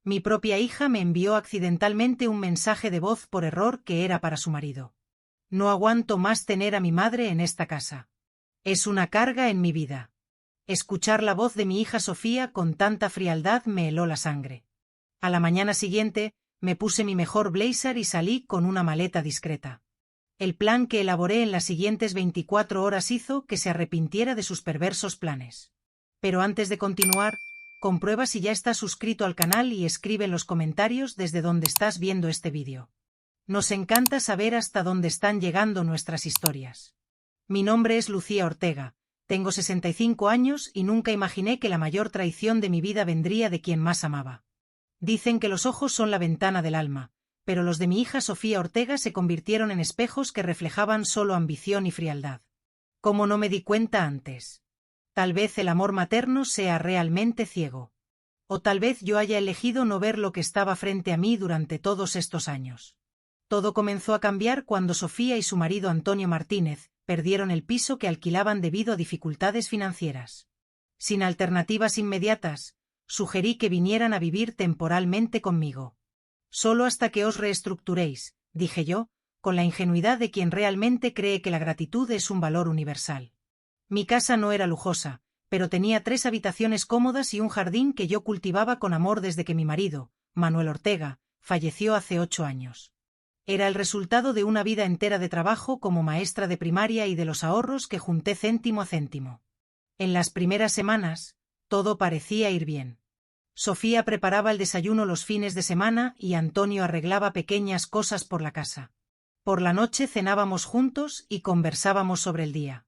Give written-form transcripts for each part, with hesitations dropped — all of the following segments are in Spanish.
Mi propia hija me envió accidentalmente un mensaje de voz por error que era para su marido. No aguanto más tener a mi madre en esta casa. Es una carga en mi vida. Escuchar la voz de mi hija Sofía con tanta frialdad me heló la sangre. A la mañana siguiente, me puse mi mejor blazer y salí con una maleta discreta. El plan que elaboré en las siguientes 24 horas hizo que se arrepintiera de sus perversos planes. Pero antes de continuar, comprueba si ya estás suscrito al canal y escribe en los comentarios desde donde estás viendo este vídeo. Nos encanta saber hasta dónde están llegando nuestras historias. Mi nombre es Lucía Ortega, tengo 65 años y nunca imaginé que la mayor traición de mi vida vendría de quien más amaba. Dicen que los ojos son la ventana del alma, pero los de mi hija Sofía Ortega se convirtieron en espejos que reflejaban solo ambición y frialdad. ¿Cómo no me di cuenta antes? Tal vez el amor materno sea realmente ciego. O tal vez yo haya elegido no ver lo que estaba frente a mí durante todos estos años. Todo comenzó a cambiar cuando Sofía y su marido Antonio Martínez perdieron el piso que alquilaban debido a dificultades financieras. Sin alternativas inmediatas, sugerí que vinieran a vivir temporalmente conmigo. Solo hasta que os reestructuréis, dije yo, con la ingenuidad de quien realmente cree que la gratitud es un valor universal. Mi casa no era lujosa, pero tenía 3 habitaciones cómodas y un jardín que yo cultivaba con amor desde que mi marido, Manuel Ortega, falleció hace 8 años. Era el resultado de una vida entera de trabajo como maestra de primaria y de los ahorros que junté céntimo a céntimo. En las primeras semanas, todo parecía ir bien. Sofía preparaba el desayuno los fines de semana y Antonio arreglaba pequeñas cosas por la casa. Por la noche cenábamos juntos y conversábamos sobre el día.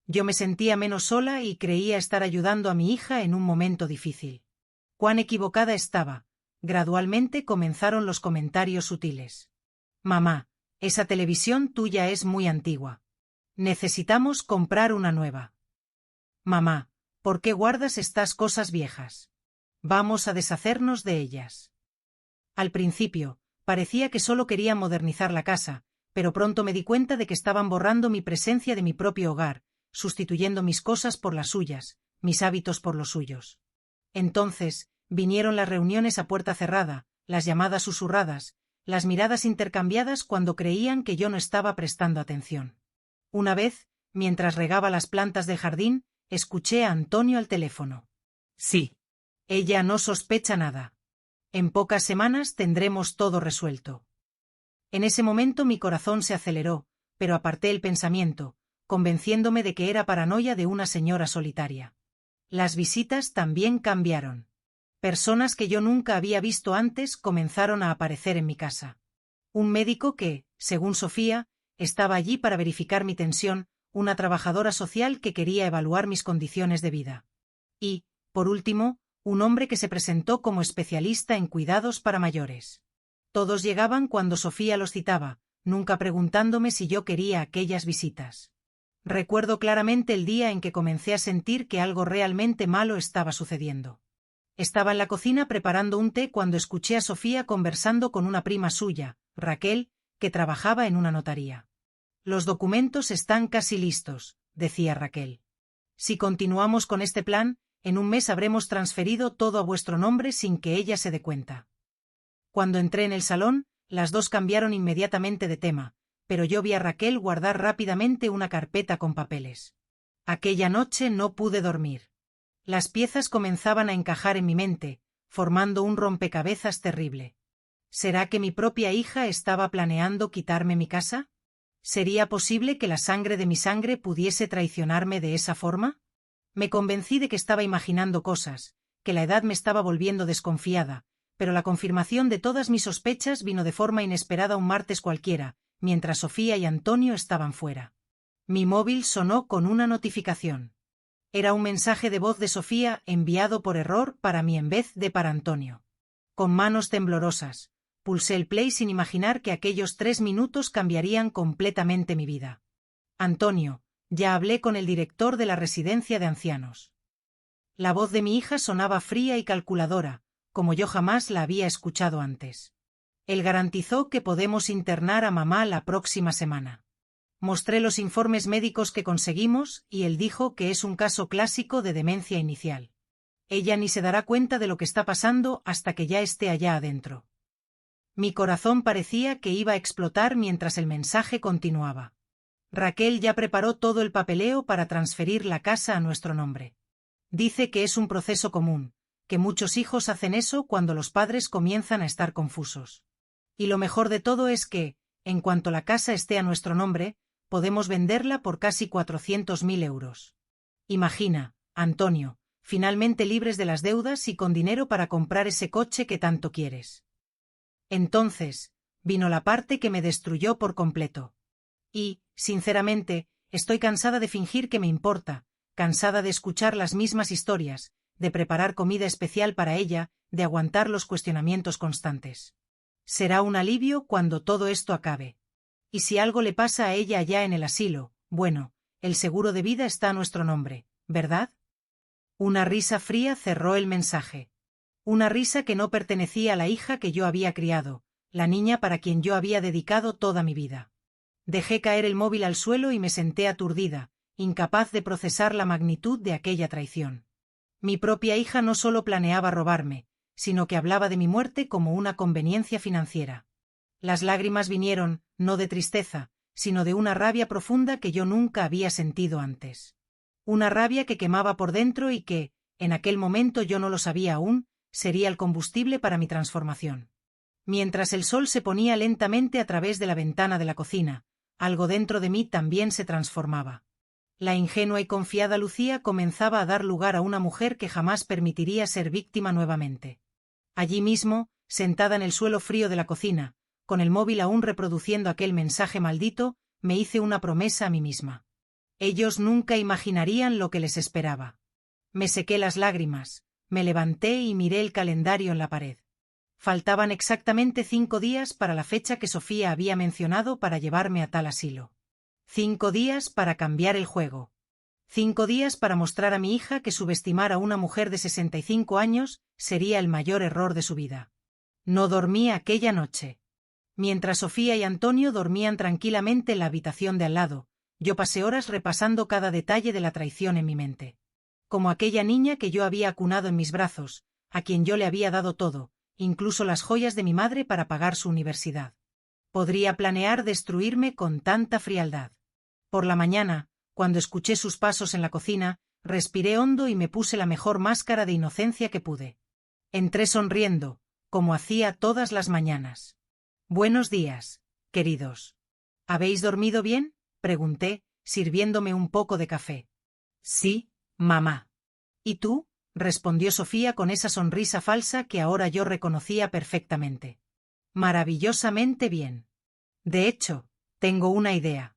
Yo me sentía menos sola y creía estar ayudando a mi hija en un momento difícil. Cuán equivocada estaba. Gradualmente comenzaron los comentarios sutiles. Mamá, esa televisión tuya es muy antigua. Necesitamos comprar una nueva. Mamá, ¿por qué guardas estas cosas viejas? Vamos a deshacernos de ellas. Al principio, parecía que solo quería modernizar la casa, pero pronto me di cuenta de que estaban borrando mi presencia de mi propio hogar, sustituyendo mis cosas por las suyas, mis hábitos por los suyos. Entonces, vinieron las reuniones a puerta cerrada, las llamadas susurradas, las miradas intercambiadas cuando creían que yo no estaba prestando atención. Una vez, mientras regaba las plantas del jardín, escuché a Antonio al teléfono. Sí. Ella no sospecha nada. En pocas semanas tendremos todo resuelto. En ese momento mi corazón se aceleró, pero aparté el pensamiento, convenciéndome de que era paranoia de una señora solitaria. Las visitas también cambiaron. Personas que yo nunca había visto antes comenzaron a aparecer en mi casa. Un médico que, según Sofía, estaba allí para verificar mi tensión, una trabajadora social que quería evaluar mis condiciones de vida. Y, por último, un hombre que se presentó como especialista en cuidados para mayores. Todos llegaban cuando Sofía los citaba, nunca preguntándome si yo quería aquellas visitas. Recuerdo claramente el día en que comencé a sentir que algo realmente malo estaba sucediendo. Estaba en la cocina preparando un té cuando escuché a Sofía conversando con una prima suya, Raquel, que trabajaba en una notaría. Los documentos están casi listos, decía Raquel. Si continuamos con este plan, en un mes habremos transferido todo a vuestro nombre sin que ella se dé cuenta. Cuando entré en el salón, las dos cambiaron inmediatamente de tema, pero yo vi a Raquel guardar rápidamente una carpeta con papeles. Aquella noche no pude dormir. Las piezas comenzaban a encajar en mi mente, formando un rompecabezas terrible. ¿Será que mi propia hija estaba planeando quitarme mi casa? ¿Sería posible que la sangre de mi sangre pudiese traicionarme de esa forma? Me convencí de que estaba imaginando cosas, que la edad me estaba volviendo desconfiada, pero la confirmación de todas mis sospechas vino de forma inesperada un martes cualquiera, mientras Sofía y Antonio estaban fuera. Mi móvil sonó con una notificación. Era un mensaje de voz de Sofía enviado por error para mí en vez de para Antonio. Con manos temblorosas, pulsé el play sin imaginar que aquellos 3 minutos cambiarían completamente mi vida. Antonio, ya hablé con el director de la residencia de ancianos. La voz de mi hija sonaba fría y calculadora, como yo jamás la había escuchado antes. Él garantizó que podemos internar a mamá la próxima semana. Mostré los informes médicos que conseguimos y él dijo que es un caso clásico de demencia inicial. Ella ni se dará cuenta de lo que está pasando hasta que ya esté allá adentro. Mi corazón parecía que iba a explotar mientras el mensaje continuaba. Raquel ya preparó todo el papeleo para transferir la casa a nuestro nombre. Dice que es un proceso común, que muchos hijos hacen eso cuando los padres comienzan a estar confusos. Y lo mejor de todo es que, en cuanto la casa esté a nuestro nombre, podemos venderla por casi 400.000 euros. Imagina, Antonio, finalmente libres de las deudas y con dinero para comprar ese coche que tanto quieres. Entonces, vino la parte que me destruyó por completo. Y, sinceramente, estoy cansada de fingir que me importa, cansada de escuchar las mismas historias, de preparar comida especial para ella, de aguantar los cuestionamientos constantes. Será un alivio cuando todo esto acabe. Y si algo le pasa a ella allá en el asilo, bueno, el seguro de vida está a nuestro nombre, ¿verdad? Una risa fría cerró el mensaje. Una risa que no pertenecía a la hija que yo había criado, la niña para quien yo había dedicado toda mi vida. Dejé caer el móvil al suelo y me senté aturdida, incapaz de procesar la magnitud de aquella traición. Mi propia hija no solo planeaba robarme, sino que hablaba de mi muerte como una conveniencia financiera. Las lágrimas vinieron, no de tristeza, sino de una rabia profunda que yo nunca había sentido antes. Una rabia que quemaba por dentro y que, en aquel momento yo no lo sabía aún, sería el combustible para mi transformación. Mientras el sol se ponía lentamente a través de la ventana de la cocina, algo dentro de mí también se transformaba. La ingenua y confiada Lucía comenzaba a dar lugar a una mujer que jamás permitiría ser víctima nuevamente. Allí mismo, sentada en el suelo frío de la cocina, con el móvil aún reproduciendo aquel mensaje maldito, me hice una promesa a mí misma. Ellos nunca imaginarían lo que les esperaba. Me sequé las lágrimas, me levanté y miré el calendario en la pared. Faltaban exactamente 5 días para la fecha que Sofía había mencionado para llevarme a tal asilo. 5 días para cambiar el juego. 5 días para mostrar a mi hija que subestimar a una mujer de 65 años sería el mayor error de su vida. No dormí aquella noche. Mientras Sofía y Antonio dormían tranquilamente en la habitación de al lado, yo pasé horas repasando cada detalle de la traición en mi mente. Como aquella niña que yo había acunado en mis brazos, a quien yo le había dado todo, incluso las joyas de mi madre para pagar su universidad. Podría planear destruirme con tanta frialdad. Por la mañana, cuando escuché sus pasos en la cocina, respiré hondo y me puse la mejor máscara de inocencia que pude. Entré sonriendo, como hacía todas las mañanas. Buenos días, queridos. ¿Habéis dormido bien?, pregunté, sirviéndome un poco de café. Sí, mamá. ¿Y tú?, respondió Sofía con esa sonrisa falsa que ahora yo reconocía perfectamente. Maravillosamente bien. De hecho, tengo una idea.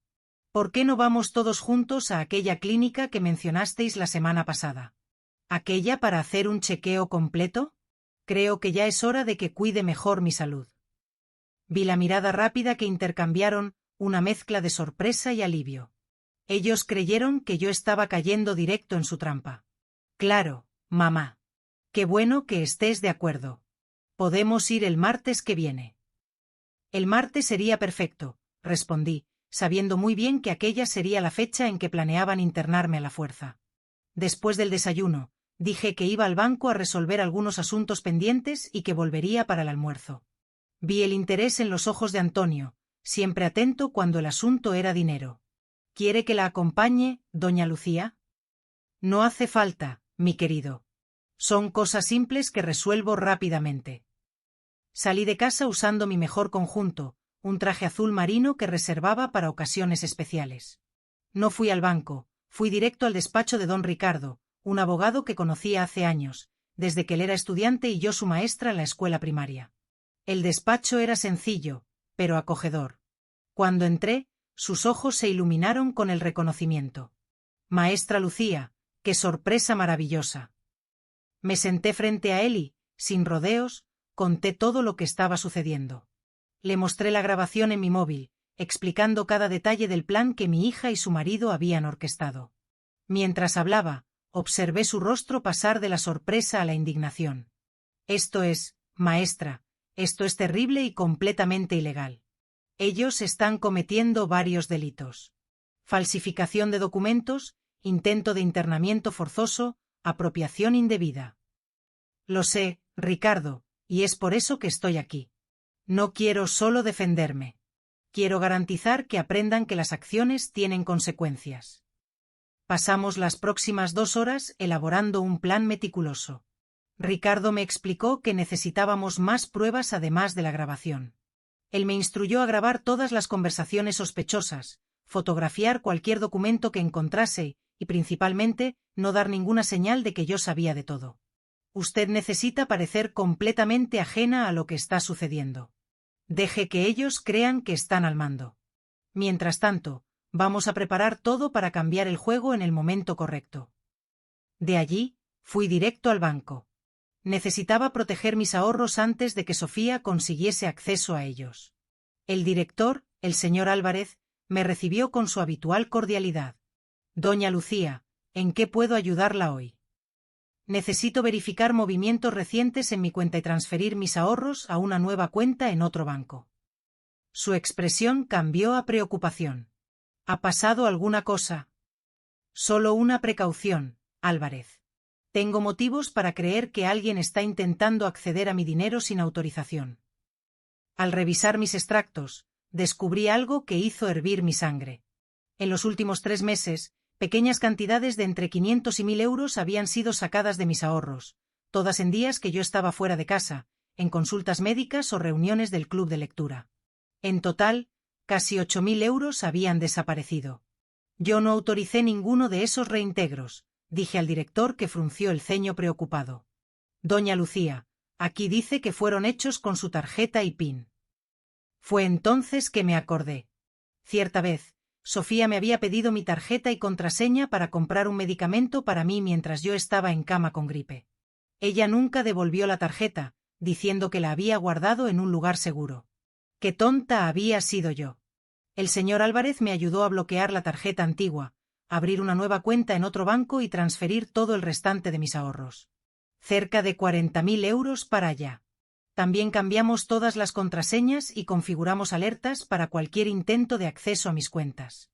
¿Por qué no vamos todos juntos a aquella clínica que mencionasteis la semana pasada? ¿Aquella para hacer un chequeo completo? Creo que ya es hora de que cuide mejor mi salud. Vi la mirada rápida que intercambiaron, una mezcla de sorpresa y alivio. Ellos creyeron que yo estaba cayendo directo en su trampa. Claro, mamá. Qué bueno que estés de acuerdo. Podemos ir el martes que viene. El martes sería perfecto, respondí, sabiendo muy bien que aquella sería la fecha en que planeaban internarme a la fuerza. Después del desayuno, dije que iba al banco a resolver algunos asuntos pendientes y que volvería para el almuerzo. Vi el interés en los ojos de Antonio, siempre atento cuando el asunto era dinero. ¿Quiere que la acompañe, doña Lucía? No hace falta, mi querido. Son cosas simples que resuelvo rápidamente. Salí de casa usando mi mejor conjunto, un traje azul marino que reservaba para ocasiones especiales. No fui al banco, fui directo al despacho de don Ricardo, un abogado que conocía hace años, desde que él era estudiante y yo su maestra en la escuela primaria. El despacho era sencillo, pero acogedor. Cuando entré, sus ojos se iluminaron con el reconocimiento. Maestra Lucía, qué sorpresa maravillosa. Me senté frente a él y, sin rodeos, conté todo lo que estaba sucediendo. Le mostré la grabación en mi móvil, explicando cada detalle del plan que mi hija y su marido habían orquestado. Mientras hablaba, observé su rostro pasar de la sorpresa a la indignación. Esto es, maestra, esto es terrible y completamente ilegal. Ellos están cometiendo varios delitos. Falsificación de documentos, intento de internamiento forzoso, apropiación indebida. Lo sé, Ricardo, y es por eso que estoy aquí. No quiero solo defenderme. Quiero garantizar que aprendan que las acciones tienen consecuencias. Pasamos las próximas 2 horas elaborando un plan meticuloso. Ricardo me explicó que necesitábamos más pruebas además de la grabación. Él me instruyó a grabar todas las conversaciones sospechosas, fotografiar cualquier documento que encontrase y, principalmente, no dar ninguna señal de que yo sabía de todo. Usted necesita parecer completamente ajena a lo que está sucediendo. Deje que ellos crean que están al mando. Mientras tanto, vamos a preparar todo para cambiar el juego en el momento correcto. De allí, fui directo al banco. Necesitaba proteger mis ahorros antes de que Sofía consiguiese acceso a ellos. El director, el señor Álvarez, me recibió con su habitual cordialidad. Doña Lucía, ¿en qué puedo ayudarla hoy? Necesito verificar movimientos recientes en mi cuenta y transferir mis ahorros a una nueva cuenta en otro banco. Su expresión cambió a preocupación. ¿Ha pasado alguna cosa? Solo una precaución, Álvarez. Tengo motivos para creer que alguien está intentando acceder a mi dinero sin autorización. Al revisar mis extractos, descubrí algo que hizo hervir mi sangre. En los últimos 3 meses, pequeñas cantidades de entre 500 y 1.000 euros habían sido sacadas de mis ahorros, todas en días que yo estaba fuera de casa, en consultas médicas o reuniones del club de lectura. En total, casi 8.000 euros habían desaparecido. Yo no autoricé ninguno de esos reintegros, dije al director, que frunció el ceño preocupado. Doña Lucía, aquí dice que fueron hechos con su tarjeta y PIN. Fue entonces que me acordé. Cierta vez, Sofía me había pedido mi tarjeta y contraseña para comprar un medicamento para mí mientras yo estaba en cama con gripe. Ella nunca devolvió la tarjeta, diciendo que la había guardado en un lugar seguro. ¡Qué tonta había sido yo! El señor Álvarez me ayudó a bloquear la tarjeta antigua, abrir una nueva cuenta en otro banco y transferir todo el restante de mis ahorros. Cerca de 40.000 euros para allá. También cambiamos todas las contraseñas y configuramos alertas para cualquier intento de acceso a mis cuentas.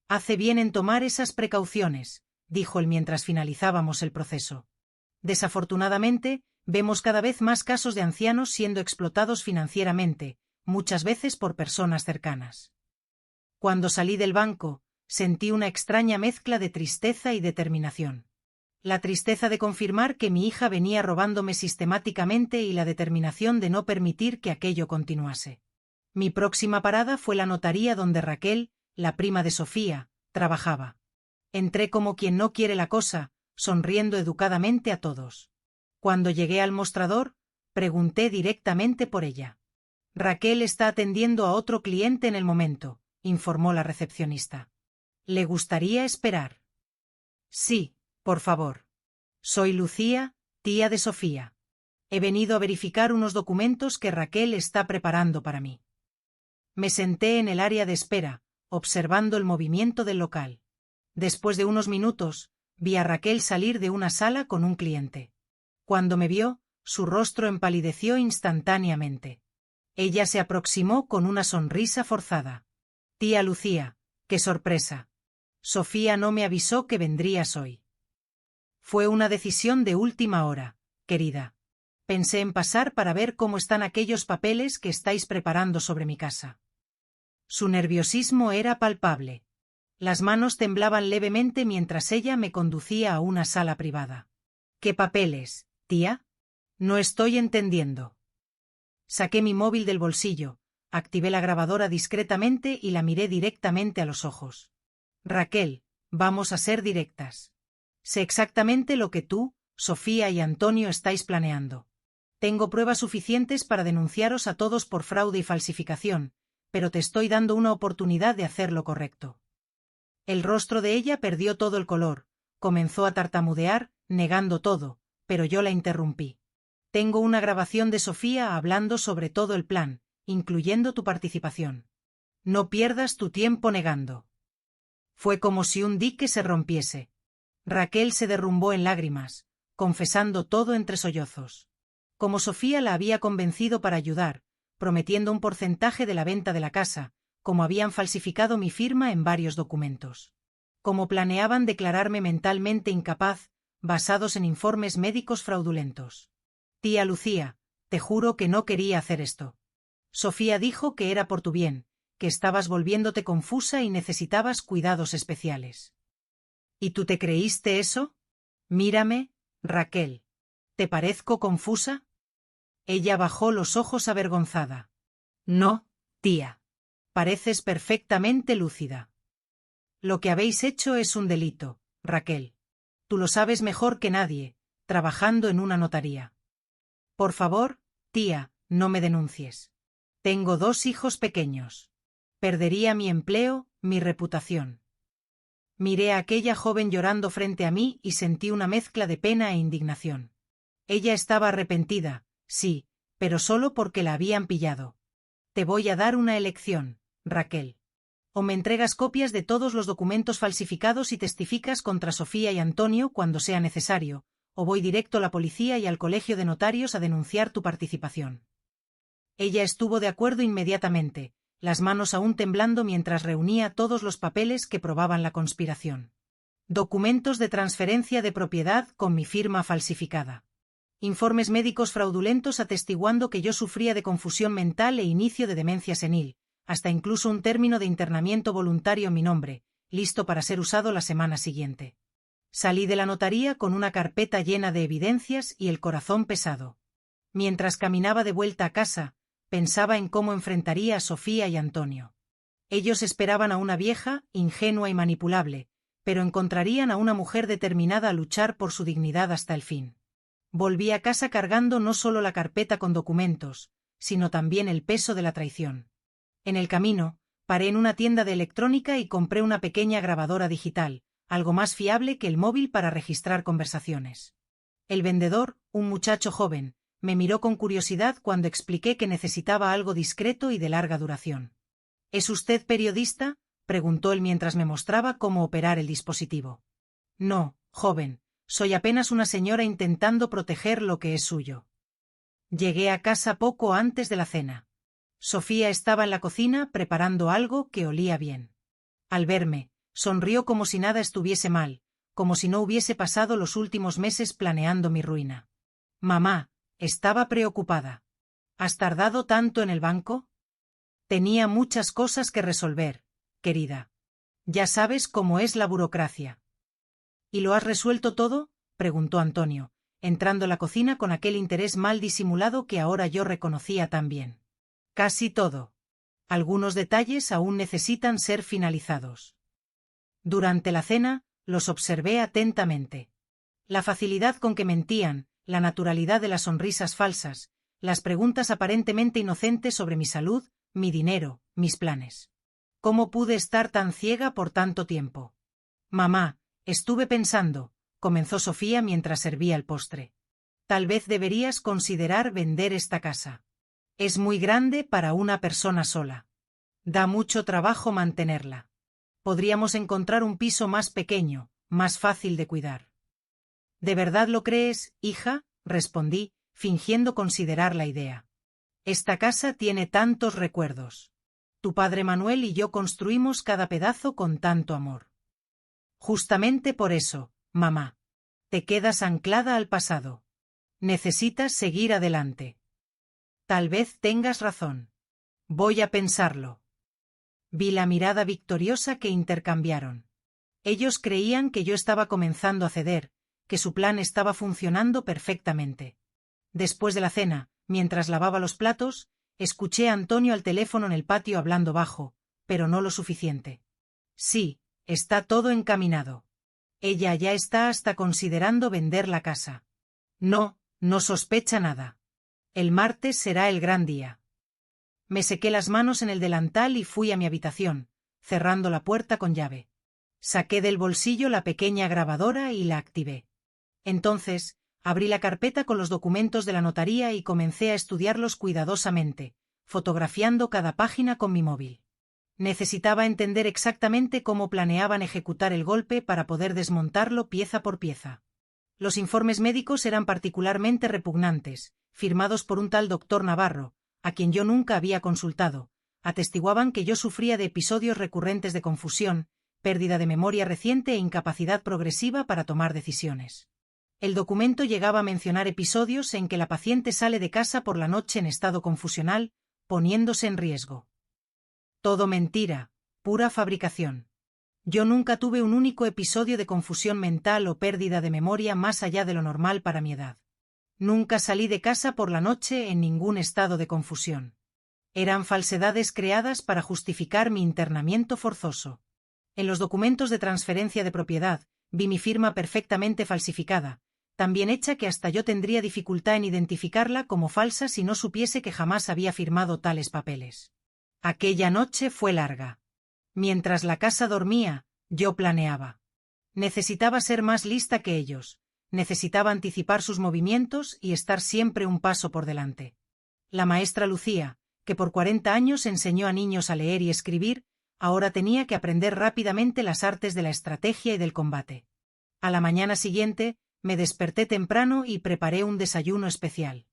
Hace bien en tomar esas precauciones, dijo él mientras finalizábamos el proceso. Desafortunadamente, vemos cada vez más casos de ancianos siendo explotados financieramente, muchas veces por personas cercanas. Cuando salí del banco, sentí una extraña mezcla de tristeza y determinación. La tristeza de confirmar que mi hija venía robándome sistemáticamente y la determinación de no permitir que aquello continuase. Mi próxima parada fue la notaría donde Raquel, la prima de Sofía, trabajaba. Entré como quien no quiere la cosa, sonriendo educadamente a todos. Cuando llegué al mostrador, pregunté directamente por ella. Raquel está atendiendo a otro cliente en el momento, informó la recepcionista. ¿Le gustaría esperar? Sí, por favor. Soy Lucía, tía de Sofía. He venido a verificar unos documentos que Raquel está preparando para mí. Me senté en el área de espera, observando el movimiento del local. Después de unos minutos, vi a Raquel salir de una sala con un cliente. Cuando me vio, su rostro empalideció instantáneamente. Ella se aproximó con una sonrisa forzada. Tía Lucía, qué sorpresa. Sofía no me avisó que vendrías hoy. Fue una decisión de última hora, querida. Pensé en pasar para ver cómo están aquellos papeles que estáis preparando sobre mi casa. Su nerviosismo era palpable. Las manos temblaban levemente mientras ella me conducía a una sala privada. ¿Qué papeles, tía? No estoy entendiendo. Saqué mi móvil del bolsillo, activé la grabadora discretamente y la miré directamente a los ojos. Raquel, vamos a ser directas. Sé exactamente lo que tú, Sofía y Antonio estáis planeando. Tengo pruebas suficientes para denunciaros a todos por fraude y falsificación, pero te estoy dando una oportunidad de hacer lo correcto. El rostro de ella perdió todo el color, comenzó a tartamudear, negando todo, pero yo la interrumpí. Tengo una grabación de Sofía hablando sobre todo el plan, incluyendo tu participación. No pierdas tu tiempo negando. Fue como si un dique se rompiese. Raquel se derrumbó en lágrimas, confesando todo entre sollozos. Como Sofía la había convencido para ayudar, prometiendo un porcentaje de la venta de la casa, como habían falsificado mi firma en varios documentos. Como planeaban declararme mentalmente incapaz, basados en informes médicos fraudulentos. Tía Lucía, te juro que no quería hacer esto. Sofía dijo que era por tu bien, que estabas volviéndote confusa y necesitabas cuidados especiales. ¿Y tú te creíste eso? Mírame, Raquel. ¿Te parezco confusa? Ella bajó los ojos avergonzada. No, tía. Pareces perfectamente lúcida. Lo que habéis hecho es un delito, Raquel. Tú lo sabes mejor que nadie, trabajando en una notaría. Por favor, tía, no me denuncies. Tengo 2 hijos pequeños. Perdería mi empleo, mi reputación. Miré a aquella joven llorando frente a mí y sentí una mezcla de pena e indignación. Ella estaba arrepentida, sí, pero solo porque la habían pillado. Te voy a dar una elección, Raquel. O me entregas copias de todos los documentos falsificados y testificas contra Sofía y Antonio cuando sea necesario, o voy directo a la policía y al colegio de notarios a denunciar tu participación. Ella estuvo de acuerdo inmediatamente, las manos aún temblando mientras reunía todos los papeles que probaban la conspiración. Documentos de transferencia de propiedad con mi firma falsificada. Informes médicos fraudulentos atestiguando que yo sufría de confusión mental e inicio de demencia senil, hasta incluso un término de internamiento voluntario en mi nombre, listo para ser usado la semana siguiente. Salí de la notaría con una carpeta llena de evidencias y el corazón pesado. Mientras caminaba de vuelta a casa, pensaba en cómo enfrentaría a Sofía y Antonio. Ellos esperaban a una vieja, ingenua y manipulable, pero encontrarían a una mujer determinada a luchar por su dignidad hasta el fin. Volví a casa cargando no solo la carpeta con documentos, sino también el peso de la traición. En el camino, paré en una tienda de electrónica y compré una pequeña grabadora digital, algo más fiable que el móvil para registrar conversaciones. El vendedor, un muchacho joven, me miró con curiosidad cuando expliqué que necesitaba algo discreto y de larga duración. ¿Es usted periodista?, preguntó él mientras me mostraba cómo operar el dispositivo. No, joven, soy apenas una señora intentando proteger lo que es suyo. Llegué a casa poco antes de la cena. Sofía estaba en la cocina preparando algo que olía bien. Al verme, sonrió como si nada estuviese mal, como si no hubiese pasado los últimos meses planeando mi ruina. Mamá, estaba preocupada. ¿Has tardado tanto en el banco? Tenía muchas cosas que resolver, querida. Ya sabes cómo es la burocracia. ¿Y lo has resuelto todo?, preguntó Antonio, entrando a la cocina con aquel interés mal disimulado que ahora yo reconocía tan bien. Casi todo. Algunos detalles aún necesitan ser finalizados. Durante la cena, los observé atentamente. La facilidad con que mentían, la naturalidad de las sonrisas falsas, las preguntas aparentemente inocentes sobre mi salud, mi dinero, mis planes. ¿Cómo pude estar tan ciega por tanto tiempo? Mamá, estuve pensando, comenzó Sofía mientras servía el postre. Tal vez deberías considerar vender esta casa. Es muy grande para una persona sola. Da mucho trabajo mantenerla. Podríamos encontrar un piso más pequeño, más fácil de cuidar. ¿De verdad lo crees, hija?, respondí, fingiendo considerar la idea. Esta casa tiene tantos recuerdos. Tu padre Manuel y yo construimos cada pedazo con tanto amor. Justamente por eso, mamá. Te quedas anclada al pasado. Necesitas seguir adelante. Tal vez tengas razón. Voy a pensarlo. Vi la mirada victoriosa que intercambiaron. Ellos creían que yo estaba comenzando a ceder, que su plan estaba funcionando perfectamente. Después de la cena, mientras lavaba los platos, escuché a Antonio al teléfono en el patio hablando bajo, pero no lo suficiente. Sí, está todo encaminado. Ella ya está hasta considerando vender la casa. No, no sospecha nada. El martes será el gran día. Me sequé las manos en el delantal y fui a mi habitación, cerrando la puerta con llave. Saqué del bolsillo la pequeña grabadora y la activé. Entonces, abrí la carpeta con los documentos de la notaría y comencé a estudiarlos cuidadosamente, fotografiando cada página con mi móvil. Necesitaba entender exactamente cómo planeaban ejecutar el golpe para poder desmontarlo pieza por pieza. Los informes médicos eran particularmente repugnantes, firmados por un tal doctor Navarro, a quien yo nunca había consultado, atestiguaban que yo sufría de episodios recurrentes de confusión, pérdida de memoria reciente e incapacidad progresiva para tomar decisiones. El documento llegaba a mencionar episodios en que la paciente sale de casa por la noche en estado confusional, poniéndose en riesgo. Todo mentira, pura fabricación. Yo nunca tuve un único episodio de confusión mental o pérdida de memoria más allá de lo normal para mi edad. Nunca salí de casa por la noche en ningún estado de confusión. Eran falsedades creadas para justificar mi internamiento forzoso. En los documentos de transferencia de propiedad, vi mi firma perfectamente falsificada, tan bien hecha que hasta yo tendría dificultad en identificarla como falsa si no supiese que jamás había firmado tales papeles. Aquella noche fue larga. Mientras la casa dormía, yo planeaba. Necesitaba ser más lista que ellos, necesitaba anticipar sus movimientos y estar siempre un paso por delante. La maestra Lucía, que por 40 años enseñó a niños a leer y escribir, ahora tenía que aprender rápidamente las artes de la estrategia y del combate. A la mañana siguiente, me desperté temprano y preparé un desayuno especial.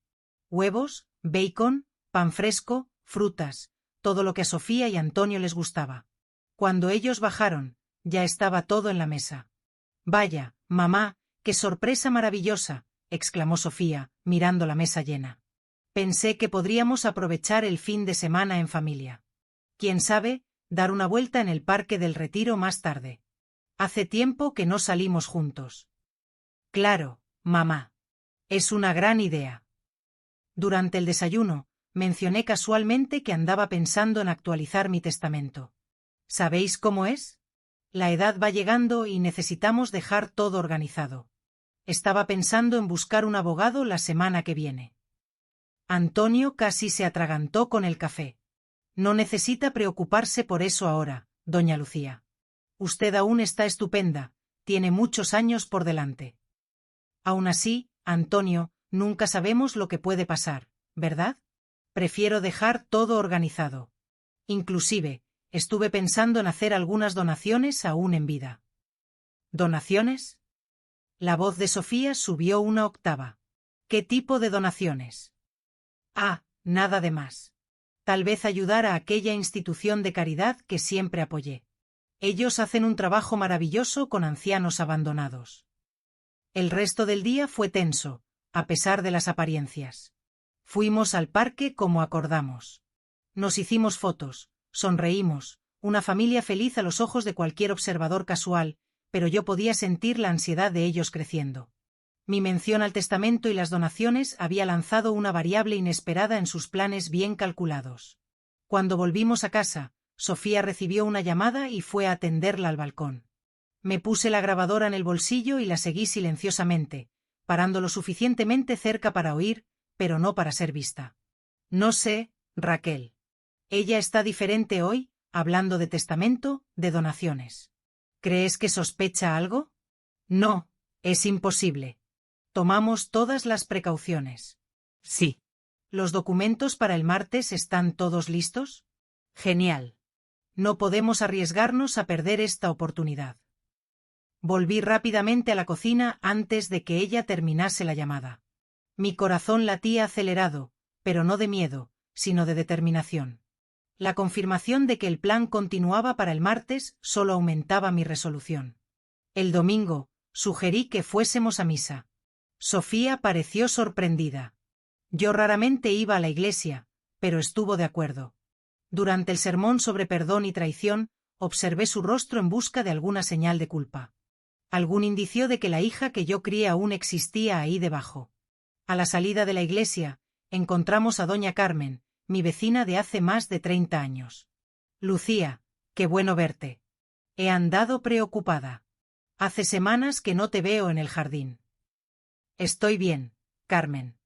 Huevos, bacon, pan fresco, frutas, todo lo que a Sofía y Antonio les gustaba. Cuando ellos bajaron, ya estaba todo en la mesa. «Vaya, mamá, qué sorpresa maravillosa», exclamó Sofía, mirando la mesa llena. «Pensé que podríamos aprovechar el fin de semana en familia. Quién sabe, dar una vuelta en el Parque del Retiro más tarde. Hace tiempo que no salimos juntos». «Claro, mamá. Es una gran idea». Durante el desayuno, mencioné casualmente que andaba pensando en actualizar mi testamento. ¿Sabéis cómo es? La edad va llegando y necesitamos dejar todo organizado. Estaba pensando en buscar un abogado la semana que viene. Antonio casi se atragantó con el café. «No necesita preocuparse por eso ahora, doña Lucía. Usted aún está estupenda, tiene muchos años por delante». Aún así, Antonio, nunca sabemos lo que puede pasar, ¿verdad? Prefiero dejar todo organizado. Inclusive, estuve pensando en hacer algunas donaciones aún en vida. ¿Donaciones? La voz de Sofía subió una octava. ¿Qué tipo de donaciones? Ah, nada de más. Tal vez ayudar a aquella institución de caridad que siempre apoyé. Ellos hacen un trabajo maravilloso con ancianos abandonados. El resto del día fue tenso, a pesar de las apariencias. Fuimos al parque como acordamos. Nos hicimos fotos, sonreímos, una familia feliz a los ojos de cualquier observador casual, pero yo podía sentir la ansiedad de ellos creciendo. Mi mención al testamento y las donaciones había lanzado una variable inesperada en sus planes bien calculados. Cuando volvimos a casa, Sofía recibió una llamada y fue a atenderla al balcón. Me puse la grabadora en el bolsillo y la seguí silenciosamente, parando lo suficientemente cerca para oír, pero no para ser vista. «No sé, Raquel. Ella está diferente hoy, hablando de testamento, de donaciones. ¿Crees que sospecha algo?» «No, es imposible. Tomamos todas las precauciones». «Sí». «¿Los documentos para el martes están todos listos?» «Genial. No podemos arriesgarnos a perder esta oportunidad». Volví rápidamente a la cocina antes de que ella terminase la llamada. Mi corazón latía acelerado, pero no de miedo, sino de determinación. La confirmación de que el plan continuaba para el martes solo aumentaba mi resolución. El domingo, sugerí que fuésemos a misa. Sofía pareció sorprendida. Yo raramente iba a la iglesia, pero estuvo de acuerdo. Durante el sermón sobre perdón y traición, observé su rostro en busca de alguna señal de culpa. Algún indicio de que la hija que yo crié aún existía ahí debajo. A la salida de la iglesia, encontramos a doña Carmen, mi vecina de hace más de 30 años. «Lucía, qué bueno verte. He andado preocupada. Hace semanas que no te veo en el jardín». «Estoy bien, Carmen.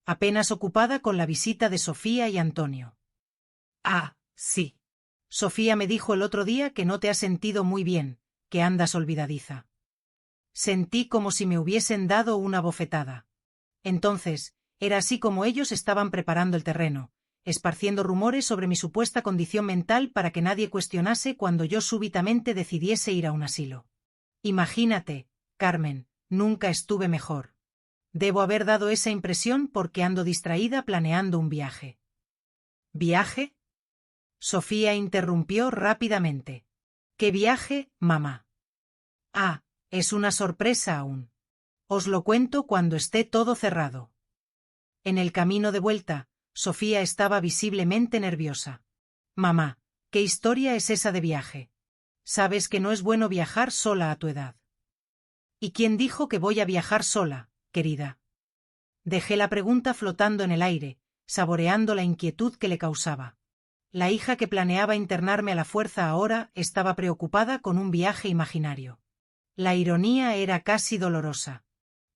Apenas ocupada con la visita de Sofía y Antonio». «Ah, sí. Sofía me dijo el otro día que no te has sentido muy bien, que andas olvidadiza». Sentí como si me hubiesen dado una bofetada. Entonces, era así como ellos estaban preparando el terreno, esparciendo rumores sobre mi supuesta condición mental para que nadie cuestionase cuando yo súbitamente decidiese ir a un asilo. Imagínate, Carmen, nunca estuve mejor. Debo haber dado esa impresión porque ando distraída planeando un viaje. ¿Viaje? Sofía interrumpió rápidamente. ¿Qué viaje, mamá? Ah, es una sorpresa aún. Os lo cuento cuando esté todo cerrado. En el camino de vuelta, Sofía estaba visiblemente nerviosa. Mamá, ¿qué historia es esa de viaje? Sabes que no es bueno viajar sola a tu edad. ¿Y quién dijo que voy a viajar sola, querida? Dejé la pregunta flotando en el aire, saboreando la inquietud que le causaba. La hija que planeaba internarme a la fuerza ahora estaba preocupada con un viaje imaginario. La ironía era casi dolorosa.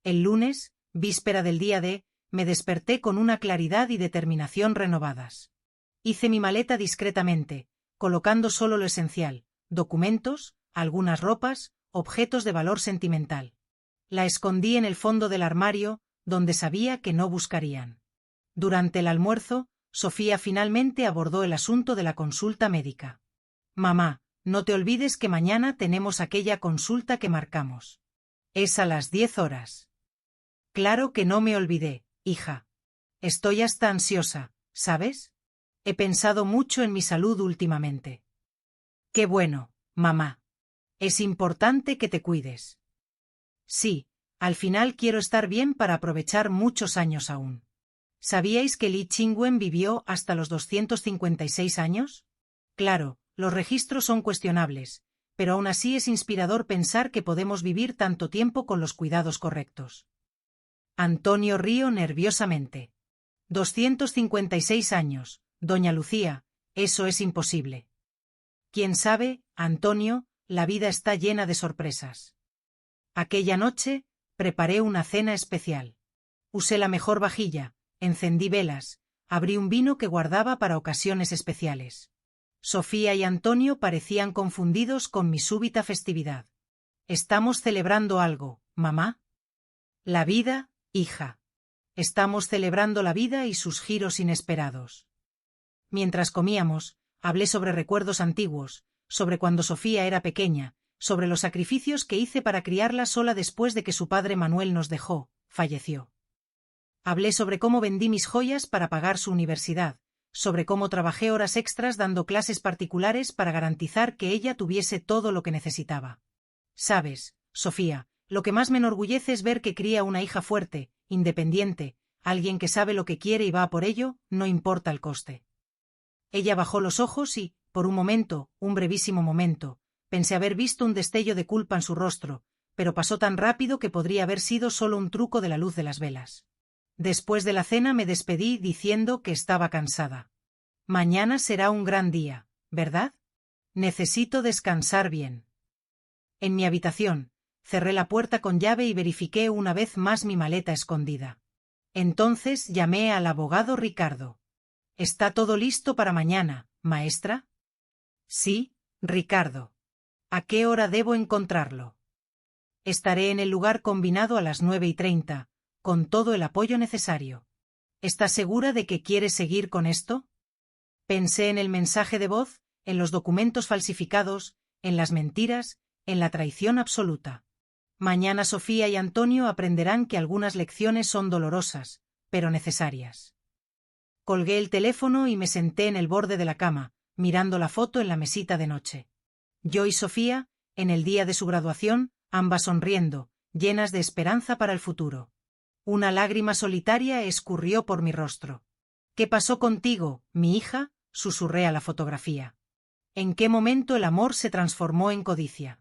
El lunes, víspera del día D, me desperté con una claridad y determinación renovadas. Hice mi maleta discretamente, colocando solo lo esencial: documentos, algunas ropas, objetos de valor sentimental. La escondí en el fondo del armario, donde sabía que no buscarían. Durante el almuerzo, Sofía finalmente abordó el asunto de la consulta médica. Mamá, no te olvides que mañana tenemos aquella consulta que marcamos. Es a las 10 horas. Claro que no me olvidé, hija. Estoy hasta ansiosa, ¿sabes? He pensado mucho en mi salud últimamente. Qué bueno, mamá. Es importante que te cuides. Sí, al final quiero estar bien para aprovechar muchos años aún. ¿Sabíais que Li Qingwen vivió hasta los 256 años? Claro, los registros son cuestionables, pero aún así es inspirador pensar que podemos vivir tanto tiempo con los cuidados correctos. Antonio rió nerviosamente. 256 años, doña Lucía, eso es imposible. Quién sabe, Antonio, la vida está llena de sorpresas. Aquella noche, preparé una cena especial. Usé la mejor vajilla, encendí velas, abrí un vino que guardaba para ocasiones especiales. Sofía y Antonio parecían confundidos con mi súbita festividad. ¿Estamos celebrando algo, mamá? La vida, hija. Estamos celebrando la vida y sus giros inesperados. Mientras comíamos, hablé sobre recuerdos antiguos, sobre cuando Sofía era pequeña, sobre los sacrificios que hice para criarla sola después de que su padre Manuel nos dejó, falleció. Hablé sobre cómo vendí mis joyas para pagar su universidad, sobre cómo trabajé horas extras dando clases particulares para garantizar que ella tuviese todo lo que necesitaba. Sabes, Sofía, lo que más me enorgullece es ver que cría una hija fuerte, independiente, alguien que sabe lo que quiere y va a por ello, no importa el coste. Ella bajó los ojos y, por un momento, un brevísimo momento, pensé haber visto un destello de culpa en su rostro, pero pasó tan rápido que podría haber sido solo un truco de la luz de las velas. Después de la cena me despedí diciendo que estaba cansada. Mañana será un gran día, ¿verdad? Necesito descansar bien. En mi habitación, cerré la puerta con llave y verifiqué una vez más mi maleta escondida. Entonces llamé al abogado Ricardo. ¿Está todo listo para mañana, maestra? Sí, Ricardo. ¿A qué hora debo encontrarlo? Estaré en el lugar combinado a las 9:30, con todo el apoyo necesario. ¿Estás segura de que quieres seguir con esto? Pensé en el mensaje de voz, en los documentos falsificados, en las mentiras, en la traición absoluta. Mañana Sofía y Antonio aprenderán que algunas lecciones son dolorosas, pero necesarias. Colgué el teléfono y me senté en el borde de la cama, mirando la foto en la mesita de noche. Yo y Sofía, en el día de su graduación, ambas sonriendo, llenas de esperanza para el futuro. Una lágrima solitaria escurrió por mi rostro. ¿Qué pasó contigo, mi hija?, susurré a la fotografía. ¿En qué momento el amor se transformó en codicia?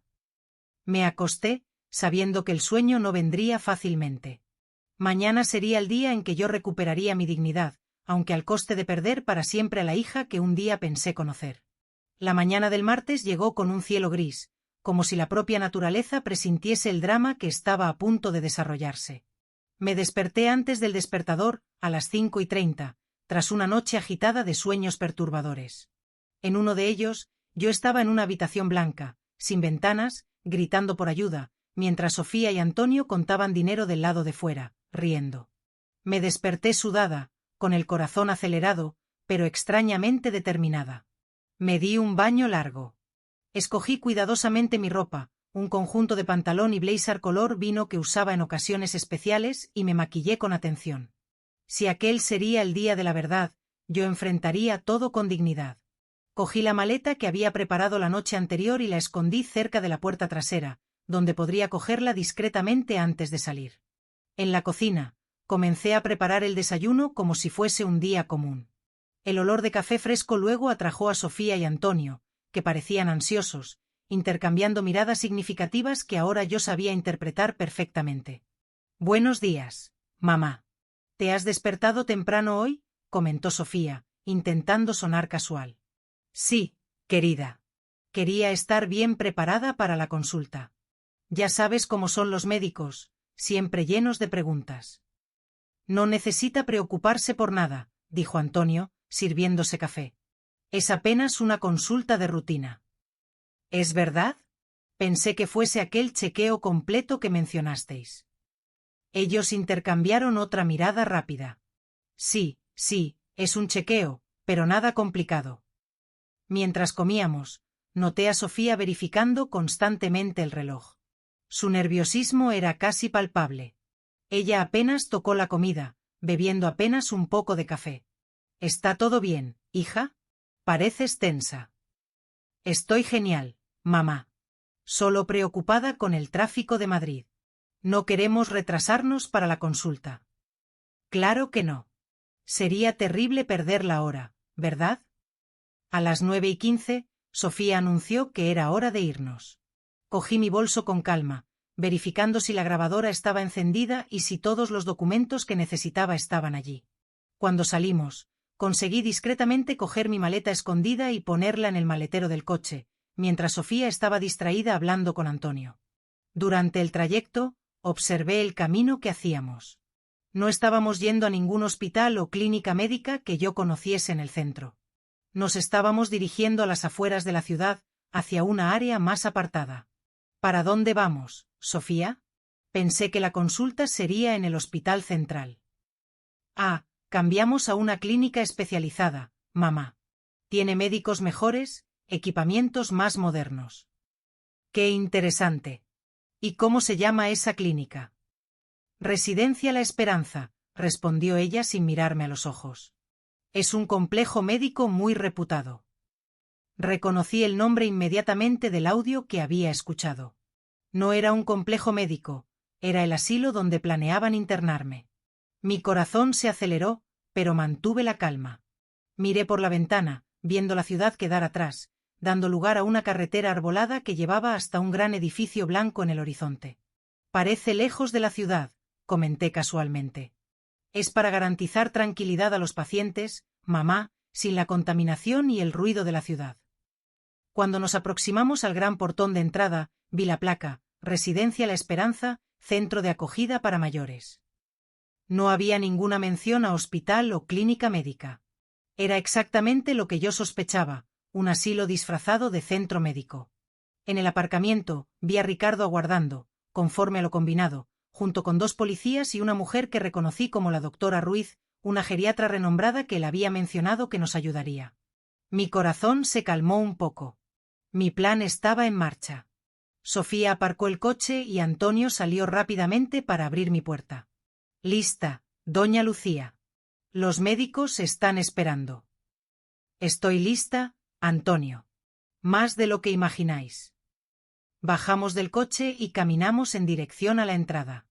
Me acosté, sabiendo que el sueño no vendría fácilmente. Mañana sería el día en que yo recuperaría mi dignidad, aunque al coste de perder para siempre a la hija que un día pensé conocer. La mañana del martes llegó con un cielo gris, como si la propia naturaleza presintiese el drama que estaba a punto de desarrollarse. Me desperté antes del despertador, a las 5:30, tras una noche agitada de sueños perturbadores. En uno de ellos, yo estaba en una habitación blanca, sin ventanas, gritando por ayuda, mientras Sofía y Antonio contaban dinero del lado de fuera, riendo. Me desperté sudada, con el corazón acelerado, pero extrañamente determinada. Me di un baño largo. Escogí cuidadosamente mi ropa, un conjunto de pantalón y blazer color vino que usaba en ocasiones especiales y me maquillé con atención. Si aquel sería el día de la verdad, yo enfrentaría todo con dignidad. Cogí la maleta que había preparado la noche anterior y la escondí cerca de la puerta trasera, donde podría cogerla discretamente antes de salir. En la cocina, comencé a preparar el desayuno como si fuese un día común. El olor de café fresco luego atrajo a Sofía y Antonio, que parecían ansiosos, intercambiando miradas significativas que ahora yo sabía interpretar perfectamente. «Buenos días, mamá. ¿Te has despertado temprano hoy?», comentó Sofía, intentando sonar casual. «Sí, querida. Quería estar bien preparada para la consulta. Ya sabes cómo son los médicos, siempre llenos de preguntas». «No necesita preocuparse por nada», dijo Antonio, sirviéndose café. «Es apenas una consulta de rutina». «¿Es verdad? Pensé que fuese aquel chequeo completo que mencionasteis». Ellos intercambiaron otra mirada rápida. «Sí, es un chequeo, pero nada complicado». Mientras comíamos, noté a Sofía verificando constantemente el reloj. Su nerviosismo era casi palpable. Ella apenas tocó la comida, bebiendo apenas un poco de café. «¿Está todo bien, hija? Pareces tensa». «Estoy genial, mamá. Solo preocupada con el tráfico de Madrid. No queremos retrasarnos para la consulta». «Claro que no. Sería terrible perder la hora, ¿verdad?». A las 9:15, Sofía anunció que era hora de irnos. Cogí mi bolso con calma, verificando si la grabadora estaba encendida y si todos los documentos que necesitaba estaban allí. Cuando salimos, conseguí discretamente coger mi maleta escondida y ponerla en el maletero del coche, mientras Sofía estaba distraída hablando con Antonio. Durante el trayecto, observé el camino que hacíamos. No estábamos yendo a ningún hospital o clínica médica que yo conociese en el centro. Nos estábamos dirigiendo a las afueras de la ciudad, hacia una área más apartada. «¿Para dónde vamos, Sofía?». «Pensé que la consulta sería en el hospital central». «Ah, cambiamos a una clínica especializada, mamá. Tiene médicos mejores, equipamientos más modernos». «Qué interesante. ¿Y cómo se llama esa clínica?». «Residencia La Esperanza», respondió ella sin mirarme a los ojos. «Es un complejo médico muy reputado». Reconocí el nombre inmediatamente del audio que había escuchado. No era un complejo médico, era el asilo donde planeaban internarme. Mi corazón se aceleró, pero mantuve la calma. Miré por la ventana, viendo la ciudad quedar atrás, dando lugar a una carretera arbolada que llevaba hasta un gran edificio blanco en el horizonte. «Parece lejos de la ciudad», comenté casualmente. «Es para garantizar tranquilidad a los pacientes, mamá, sin la contaminación y el ruido de la ciudad». Cuando nos aproximamos al gran portón de entrada, vi la placa, Residencia La Esperanza, Centro de Acogida para Mayores. No había ninguna mención a hospital o clínica médica. Era exactamente lo que yo sospechaba, un asilo disfrazado de centro médico. En el aparcamiento, vi a Ricardo aguardando, conforme a lo combinado, junto con 2 policías y una mujer que reconocí como la doctora Ruiz, una geriatra renombrada que le había mencionado que nos ayudaría. Mi corazón se calmó un poco. Mi plan estaba en marcha. Sofía aparcó el coche y Antonio salió rápidamente para abrir mi puerta. «Lista, doña Lucía. Los médicos están esperando». «Estoy lista, Antonio. Más de lo que imagináis». Bajamos del coche y caminamos en dirección a la entrada.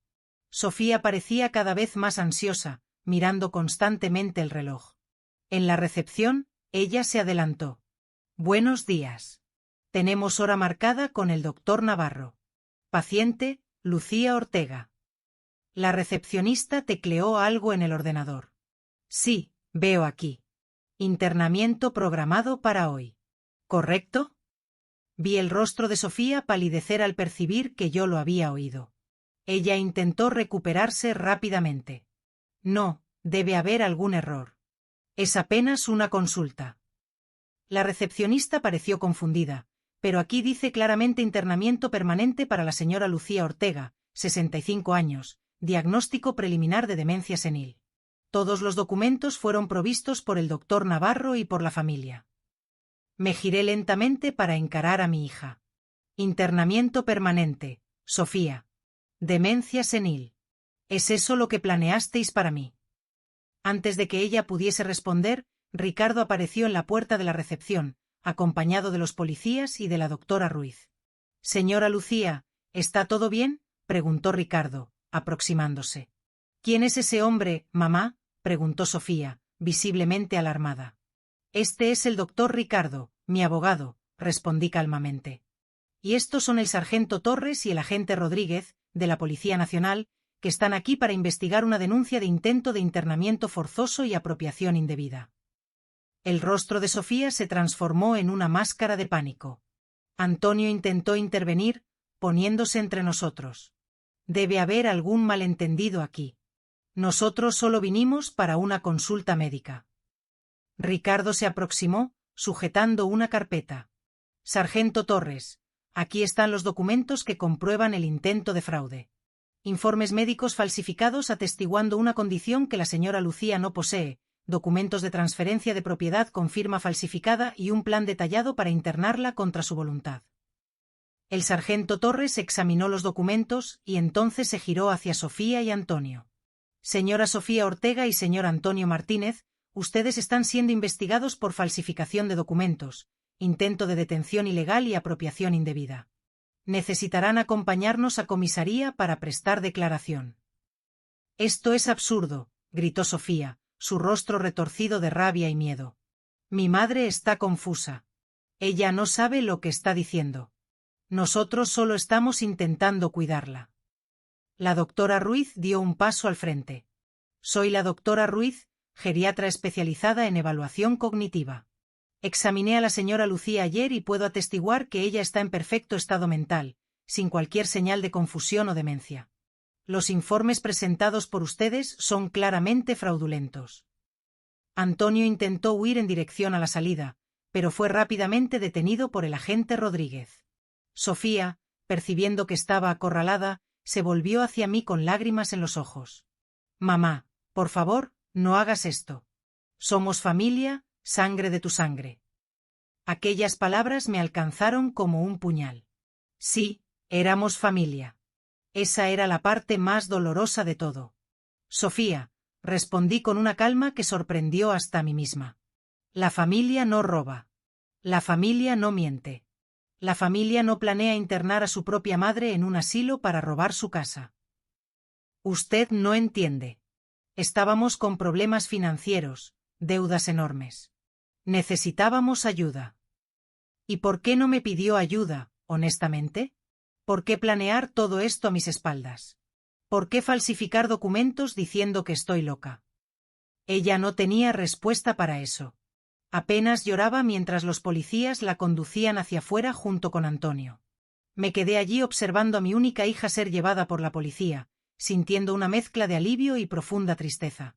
Sofía parecía cada vez más ansiosa, mirando constantemente el reloj. En la recepción, ella se adelantó. «Buenos días. Tenemos hora marcada con el doctor Navarro. Paciente, Lucía Ortega». La recepcionista tecleó algo en el ordenador. «Sí, veo aquí. Internamiento programado para hoy. ¿Correcto?». Vi el rostro de Sofía palidecer al percibir que yo lo había oído. Ella intentó recuperarse rápidamente. «No, debe haber algún error. Es apenas una consulta». La recepcionista pareció confundida, pero aquí dice claramente internamiento permanente para la señora Lucía Ortega, 65 años, diagnóstico preliminar de demencia senil. Todos los documentos fueron provistos por el doctor Navarro y por la familia. Me giré lentamente para encarar a mi hija. «Internamiento permanente, Sofía. Demencia senil. ¿Es eso lo que planeasteis para mí?». Antes de que ella pudiese responder, Ricardo apareció en la puerta de la recepción, acompañado de los policías y de la doctora Ruiz. «Señora Lucía, ¿Está todo bien?, preguntó Ricardo, aproximándose. ¿Quién es ese hombre, mamá?, preguntó Sofía, visiblemente alarmada. Este es el doctor Ricardo, mi abogado, respondí calmamente. Y estos son el sargento Torres y el agente Rodríguez, de la Policía Nacional, que están aquí para investigar una denuncia de intento de internamiento forzoso y apropiación indebida. El rostro de Sofía se transformó en una máscara de pánico. Antonio intentó intervenir, poniéndose entre nosotros. Debe haber algún malentendido aquí. Nosotros solo vinimos para una consulta médica. Ricardo se aproximó, sujetando una carpeta. Sargento Torres, aquí están los documentos que comprueban el intento de fraude. Informes médicos falsificados atestiguando una condición que la señora Lucía no posee, documentos de transferencia de propiedad con firma falsificada y un plan detallado para internarla contra su voluntad. El sargento Torres examinó los documentos y entonces se giró hacia Sofía y Antonio. Señora Sofía Ortega y señor Antonio Martínez, ustedes están siendo investigados por falsificación de documentos, intento de detención ilegal y apropiación indebida. Necesitarán acompañarnos a comisaría para prestar declaración. Esto es absurdo, gritó Sofía, su rostro retorcido de rabia y miedo. Mi madre está confusa. Ella no sabe lo que está diciendo. Nosotros solo estamos intentando cuidarla. La doctora Ruiz dio un paso al frente. Soy la doctora Ruiz, geriatra especializada en evaluación cognitiva. Examiné a la señora Lucía ayer y puedo atestiguar que ella está en perfecto estado mental, sin cualquier señal de confusión o demencia. Los informes presentados por ustedes son claramente fraudulentos. Antonio intentó huir en dirección a la salida, pero fue rápidamente detenido por el agente Rodríguez. Sofía, percibiendo que estaba acorralada, se volvió hacia mí con lágrimas en los ojos. Mamá, por favor, no hagas esto. Somos familia, sangre de tu sangre. Aquellas palabras me alcanzaron como un puñal. Sí, éramos familia. Esa era la parte más dolorosa de todo. Sofía, respondí con una calma que sorprendió hasta a mí misma. La familia no roba. La familia no miente. La familia no planea internar a su propia madre en un asilo para robar su casa. Usted no entiende. Estábamos con problemas financieros, deudas enormes. Necesitábamos ayuda. ¿Y por qué no me pidió ayuda, honestamente? ¿Por qué planear todo esto a mis espaldas? ¿Por qué falsificar documentos diciendo que estoy loca? Ella no tenía respuesta para eso. Apenas lloraba mientras los policías la conducían hacia afuera junto con Antonio. Me quedé allí observando a mi única hija ser llevada por la policía, sintiendo una mezcla de alivio y profunda tristeza.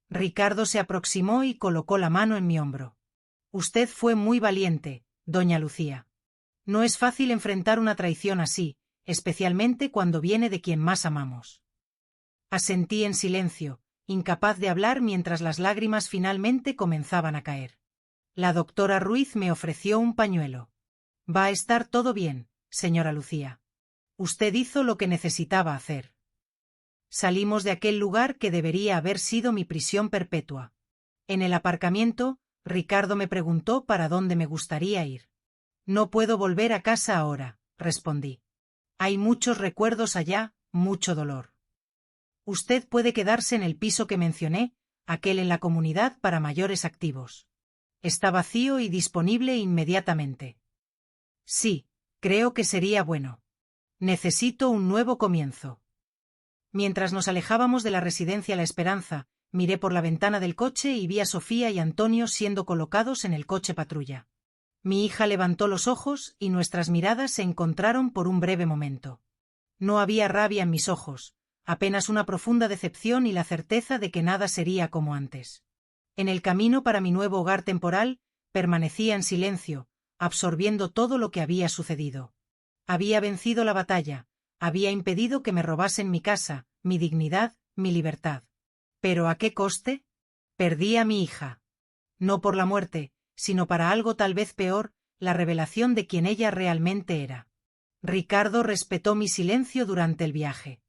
Ricardo se aproximó y colocó la mano en mi hombro. Usted fue muy valiente, doña Lucía. No es fácil enfrentar una traición así, especialmente cuando viene de quien más amamos. Asentí en silencio, incapaz de hablar mientras las lágrimas finalmente comenzaban a caer. La doctora Ruiz me ofreció un pañuelo. Va a estar todo bien, señora Lucía. Usted hizo lo que necesitaba hacer. Salimos de aquel lugar que debería haber sido mi prisión perpetua. En el aparcamiento, Ricardo me preguntó para dónde me gustaría ir. No puedo volver a casa ahora, respondí. Hay muchos recuerdos allá, mucho dolor. Usted puede quedarse en el piso que mencioné, aquel en la comunidad para mayores activos. Está vacío y disponible inmediatamente. Sí, creo que sería bueno. Necesito un nuevo comienzo. Mientras nos alejábamos de la residencia La Esperanza, miré por la ventana del coche y vi a Sofía y Antonio siendo colocados en el coche patrulla. Mi hija levantó los ojos y nuestras miradas se encontraron por un breve momento. No había rabia en mis ojos, apenas una profunda decepción y la certeza de que nada sería como antes. En el camino para mi nuevo hogar temporal, permanecía en silencio, absorbiendo todo lo que había sucedido. Había vencido la batalla, había impedido que me robasen mi casa, mi dignidad, mi libertad. ¿Pero a qué coste? Perdí a mi hija. No por la muerte, sino para algo tal vez peor, la revelación de quién ella realmente era. Ricardo respetó mi silencio durante el viaje.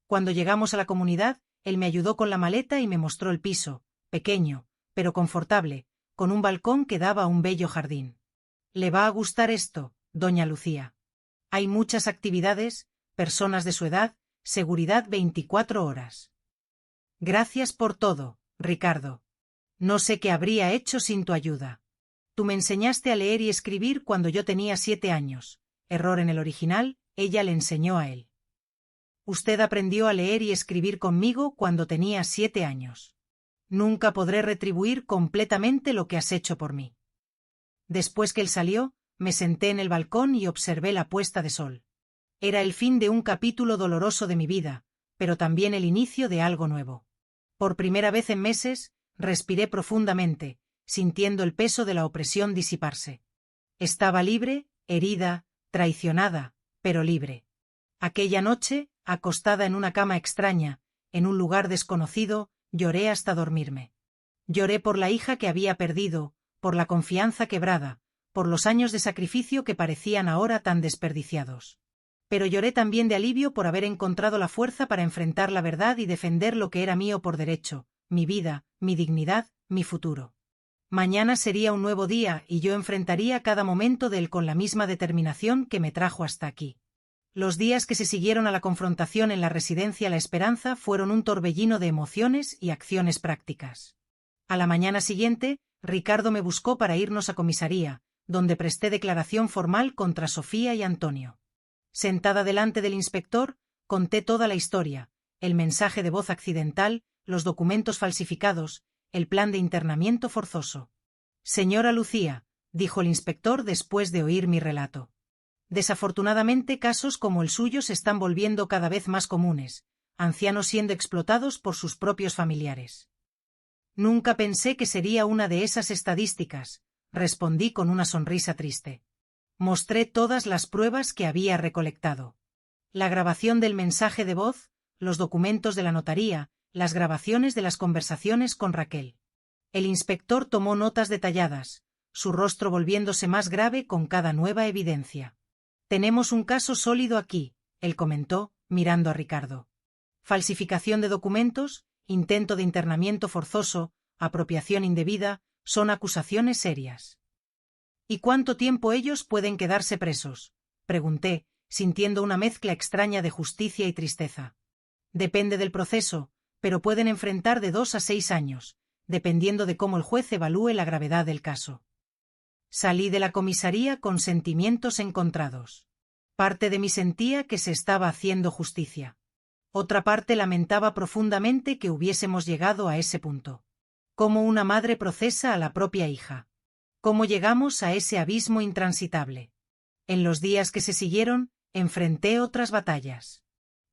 Cuando llegamos a la comunidad, él me ayudó con la maleta y me mostró el piso, pequeño, pero confortable, con un balcón que daba a un bello jardín. ¿Le va a gustar esto, doña Lucía? Hay muchas actividades, personas de su edad, seguridad 24 horas. Gracias por todo, Ricardo. No sé qué habría hecho sin tu ayuda. Tú me enseñaste a leer y escribir cuando yo tenía 7 años. Error en el original, ella le enseñó a él. Usted aprendió a leer y escribir conmigo cuando tenía 7 años. Nunca podré retribuir completamente lo que has hecho por mí. Después que él salió, me senté en el balcón y observé la puesta de sol. Era el fin de un capítulo doloroso de mi vida, pero también el inicio de algo nuevo. Por primera vez en meses, respiré profundamente, sintiendo el peso de la opresión disiparse. Estaba libre, herida, traicionada, pero libre. Aquella noche, acostada en una cama extraña, en un lugar desconocido, lloré hasta dormirme. Lloré por la hija que había perdido, por la confianza quebrada, por los años de sacrificio que parecían ahora tan desperdiciados. Pero lloré también de alivio por haber encontrado la fuerza para enfrentar la verdad y defender lo que era mío por derecho, mi vida, mi dignidad, mi futuro. Mañana sería un nuevo día y yo enfrentaría cada momento de él con la misma determinación que me trajo hasta aquí. Los días que se siguieron a la confrontación en la residencia La Esperanza fueron un torbellino de emociones y acciones prácticas. A la mañana siguiente, Ricardo me buscó para irnos a comisaría, donde presté declaración formal contra Sofía y Antonio. Sentada delante del inspector, conté toda la historia, el mensaje de voz accidental, los documentos falsificados, el plan de internamiento forzoso. Señora Lucía, dijo el inspector después de oír mi relato. Desafortunadamente casos como el suyo se están volviendo cada vez más comunes, ancianos siendo explotados por sus propios familiares. Nunca pensé que sería una de esas estadísticas, respondí con una sonrisa triste. Mostré todas las pruebas que había recolectado. La grabación del mensaje de voz, los documentos de la notaría, las grabaciones de las conversaciones con Raquel. El inspector tomó notas detalladas, su rostro volviéndose más grave con cada nueva evidencia. Tenemos un caso sólido aquí, él comentó, mirando a Ricardo. Falsificación de documentos, intento de internamiento forzoso, apropiación indebida, son acusaciones serias. ¿Y cuánto tiempo ellos pueden quedarse presos?, pregunté, sintiendo una mezcla extraña de justicia y tristeza. Depende del proceso, pero pueden enfrentar de 2 a 6 años, dependiendo de cómo el juez evalúe la gravedad del caso. Salí de la comisaría con sentimientos encontrados. Parte de mí sentía que se estaba haciendo justicia. Otra parte lamentaba profundamente que hubiésemos llegado a ese punto. Cómo una madre procesa a la propia hija. Cómo llegamos a ese abismo intransitable. En los días que se siguieron, enfrenté otras batallas.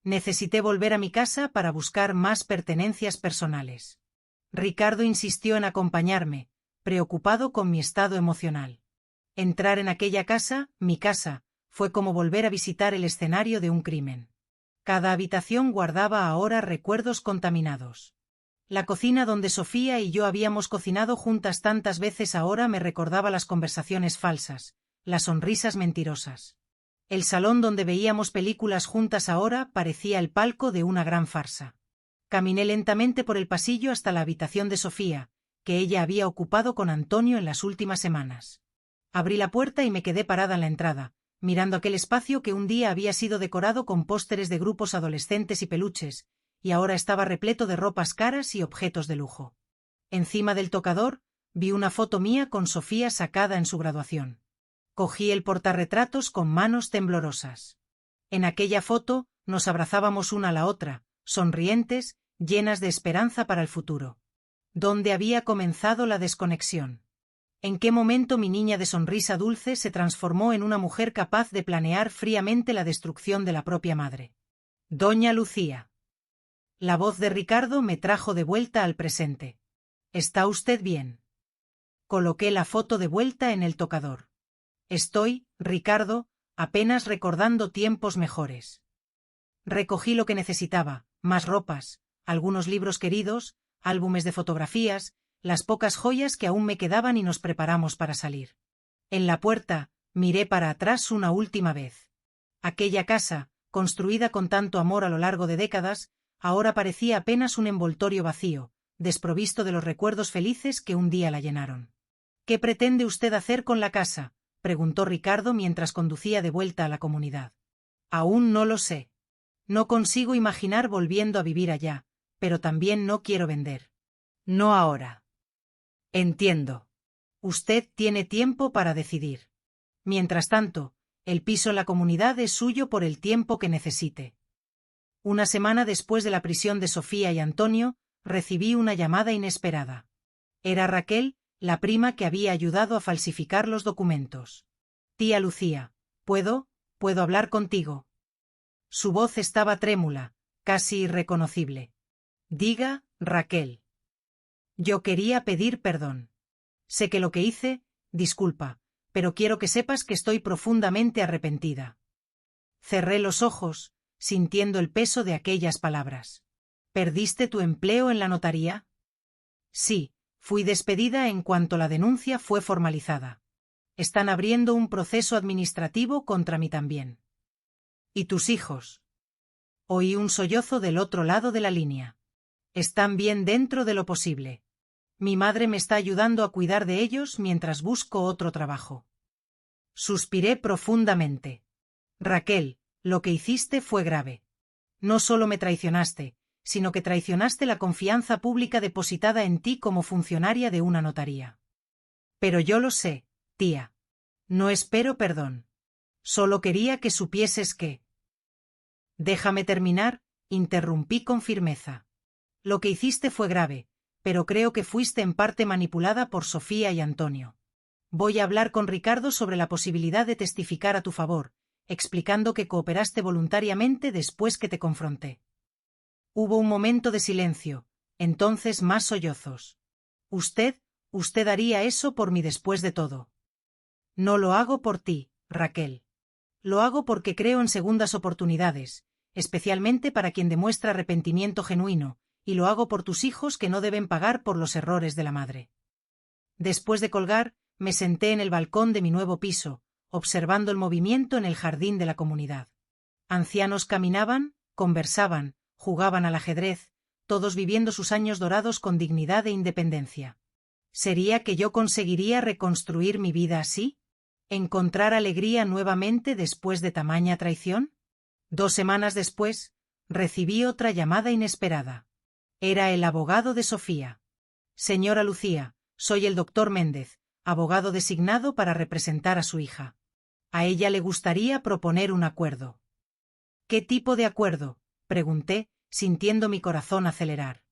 Necesité volver a mi casa para buscar más pertenencias personales. Ricardo insistió en acompañarme, preocupado con mi estado emocional. Entrar en aquella casa, mi casa, fue como volver a visitar el escenario de un crimen. Cada habitación guardaba ahora recuerdos contaminados. La cocina donde Sofía y yo habíamos cocinado juntas tantas veces ahora me recordaba las conversaciones falsas, las sonrisas mentirosas. El salón donde veíamos películas juntas ahora parecía el palco de una gran farsa. Caminé lentamente por el pasillo hasta la habitación de Sofía, que ella había ocupado con Antonio en las últimas semanas. Abrí la puerta y me quedé parada en la entrada, mirando aquel espacio que un día había sido decorado con pósteres de grupos adolescentes y peluches, y ahora estaba repleto de ropas caras y objetos de lujo. Encima del tocador, vi una foto mía con Sofía sacada en su graduación. Cogí el portarretratos con manos temblorosas. En aquella foto, nos abrazábamos una a la otra, sonrientes, llenas de esperanza para el futuro. ¿Dónde había comenzado la desconexión? ¿En qué momento mi niña de sonrisa dulce se transformó en una mujer capaz de planear fríamente la destrucción de la propia madre? Doña Lucía. La voz de Ricardo me trajo de vuelta al presente. ¿Está usted bien? Coloqué la foto de vuelta en el tocador. Estoy, Ricardo, apenas recordando tiempos mejores. Recogí lo que necesitaba, más ropas, algunos libros queridos, álbumes de fotografías, las pocas joyas que aún me quedaban y nos preparamos para salir. En la puerta, miré para atrás una última vez. Aquella casa, construida con tanto amor a lo largo de décadas, ahora parecía apenas un envoltorio vacío, desprovisto de los recuerdos felices que un día la llenaron. ¿Qué pretende usted hacer con la casa?, preguntó Ricardo mientras conducía de vuelta a la comunidad. Aún no lo sé. No consigo imaginar volviendo a vivir allá, pero también no quiero vender. No ahora. Entiendo. Usted tiene tiempo para decidir. Mientras tanto, el piso en la comunidad es suyo por el tiempo que necesite. Una semana después de la prisión de Sofía y Antonio, recibí una llamada inesperada. Era Raquel, la prima que había ayudado a falsificar los documentos. Tía Lucía, ¿puedo hablar contigo? Su voz estaba trémula, casi irreconocible. Diga, Raquel. Yo quería pedir perdón. Sé que lo que hice, disculpa, pero quiero que sepas que estoy profundamente arrepentida. Cerré los ojos, sintiendo el peso de aquellas palabras. ¿Perdiste tu empleo en la notaría? Sí, fui despedida en cuanto la denuncia fue formalizada. Están abriendo un proceso administrativo contra mí también. ¿Y tus hijos? Oí un sollozo del otro lado de la línea. Están bien dentro de lo posible. Mi madre me está ayudando a cuidar de ellos mientras busco otro trabajo. Suspiré profundamente. Raquel, lo que hiciste fue grave. No solo me traicionaste, sino que traicionaste la confianza pública depositada en ti como funcionaria de una notaría. Pero yo lo sé, tía. No espero perdón. Solo quería que supieses que... Déjame terminar, interrumpí con firmeza. Lo que hiciste fue grave, pero creo que fuiste en parte manipulada por Sofía y Antonio. Voy a hablar con Ricardo sobre la posibilidad de testificar a tu favor, explicando que cooperaste voluntariamente después que te confronté. Hubo un momento de silencio, entonces más sollozos. Usted haría eso por mí después de todo. No lo hago por ti, Raquel. Lo hago porque creo en segundas oportunidades, especialmente para quien demuestra arrepentimiento genuino, y lo hago por tus hijos que no deben pagar por los errores de la madre. Después de colgar, me senté en el balcón de mi nuevo piso, observando el movimiento en el jardín de la comunidad. Ancianos caminaban, conversaban, jugaban al ajedrez, todos viviendo sus años dorados con dignidad e independencia. ¿Sería que yo conseguiría reconstruir mi vida así? ¿Encontrar alegría nuevamente después de tamaña traición? 2 semanas después, recibí otra llamada inesperada. Era el abogado de Sofía. Señora Lucía, soy el doctor Méndez, abogado designado para representar a su hija. A ella le gustaría proponer un acuerdo. ¿Qué tipo de acuerdo?, pregunté, sintiendo mi corazón acelerar.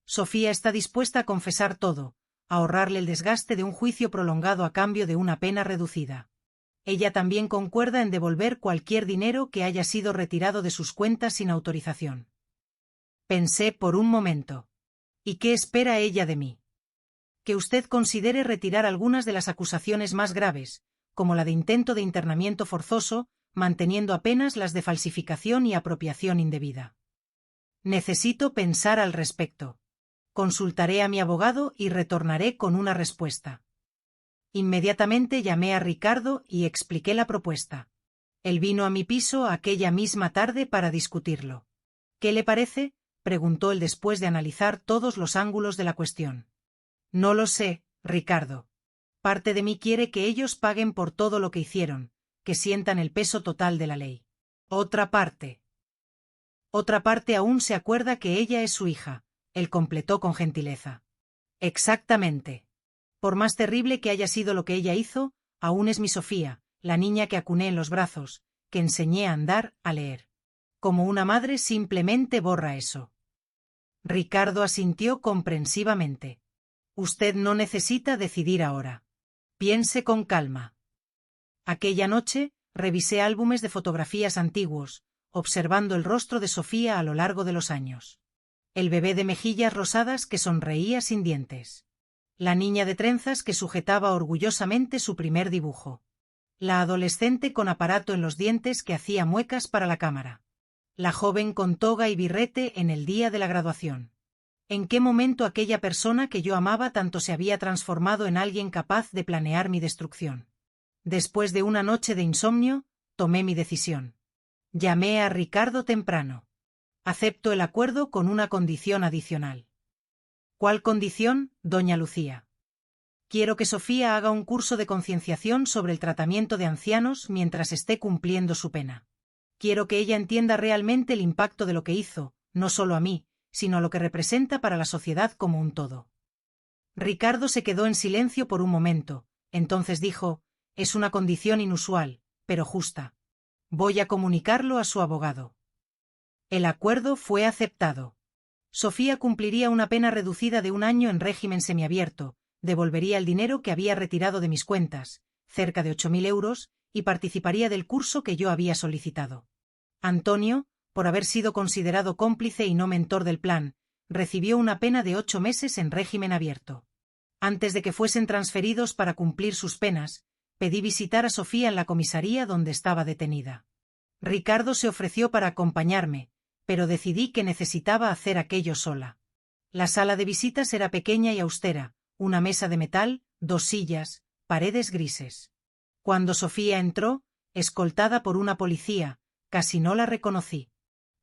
Sofía está dispuesta a confesar todo, a ahorrarle el desgaste de un juicio prolongado a cambio de una pena reducida. Ella también concuerda en devolver cualquier dinero que haya sido retirado de sus cuentas sin autorización. Pensé por un momento. ¿Y qué espera ella de mí? Que usted considere retirar algunas de las acusaciones más graves, como la de intento de internamiento forzoso, manteniendo apenas las de falsificación y apropiación indebida. Necesito pensar al respecto. Consultaré a mi abogado y retornaré con una respuesta. Inmediatamente llamé a Ricardo y expliqué la propuesta. Él vino a mi piso aquella misma tarde para discutirlo. ¿Qué le parece?, preguntó él después de analizar todos los ángulos de la cuestión. No lo sé, Ricardo. Parte de mí quiere que ellos paguen por todo lo que hicieron, que sientan el peso total de la ley. Otra parte aún se acuerda que ella es su hija, él completó con gentileza. Exactamente. Por más terrible que haya sido lo que ella hizo, aún es mi Sofía, la niña que acuné en los brazos, que enseñé a andar, a leer. Como una madre simplemente borra eso. Ricardo asintió comprensivamente. Usted no necesita decidir ahora. Piense con calma. Aquella noche, revisé álbumes de fotografías antiguos, observando el rostro de Sofía a lo largo de los años. El bebé de mejillas rosadas que sonreía sin dientes. La niña de trenzas que sujetaba orgullosamente su primer dibujo. La adolescente con aparato en los dientes que hacía muecas para la cámara. La joven con toga y birrete en el día de la graduación. ¿En qué momento aquella persona que yo amaba tanto se había transformado en alguien capaz de planear mi destrucción? Después de una noche de insomnio, tomé mi decisión. Llamé a Ricardo temprano. Acepto el acuerdo con una condición adicional. ¿Cuál condición, doña Lucía? Quiero que Sofía haga un curso de concienciación sobre el tratamiento de ancianos mientras esté cumpliendo su pena. Quiero que ella entienda realmente el impacto de lo que hizo, no solo a mí, sino a lo que representa para la sociedad como un todo. Ricardo se quedó en silencio por un momento, entonces dijo: es una condición inusual, pero justa. Voy a comunicarlo a su abogado. El acuerdo fue aceptado. Sofía cumpliría una pena reducida de 1 año en régimen semiabierto, devolvería el dinero que había retirado de mis cuentas, cerca de 8.000 euros, y participaría del curso que yo había solicitado. Antonio, por haber sido considerado cómplice y no mentor del plan, recibió una pena de 8 meses en régimen abierto. Antes de que fuesen transferidos para cumplir sus penas, pedí visitar a Sofía en la comisaría donde estaba detenida. Ricardo se ofreció para acompañarme, pero decidí que necesitaba hacer aquello sola. La sala de visitas era pequeña y austera, una mesa de metal, 2 sillas, paredes grises. Cuando Sofía entró, escoltada por una policía, casi no la reconocí.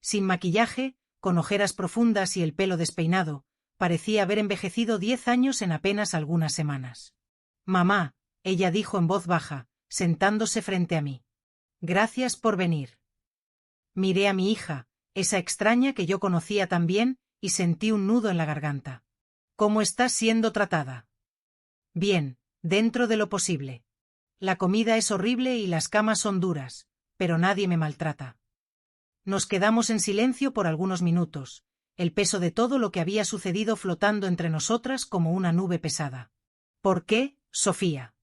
Sin maquillaje, con ojeras profundas y el pelo despeinado, parecía haber envejecido 10 años en apenas algunas semanas. «Mamá», ella dijo en voz baja, sentándose frente a mí. «Gracias por venir». Miré a mi hija, esa extraña que yo conocía tan bien, y sentí un nudo en la garganta. «¿Cómo estás siendo tratada?» «Bien, dentro de lo posible. La comida es horrible y las camas son duras, pero nadie me maltrata». Nos quedamos en silencio por algunos minutos, el peso de todo lo que había sucedido flotando entre nosotras como una nube pesada. «¿Por qué, Sofía?»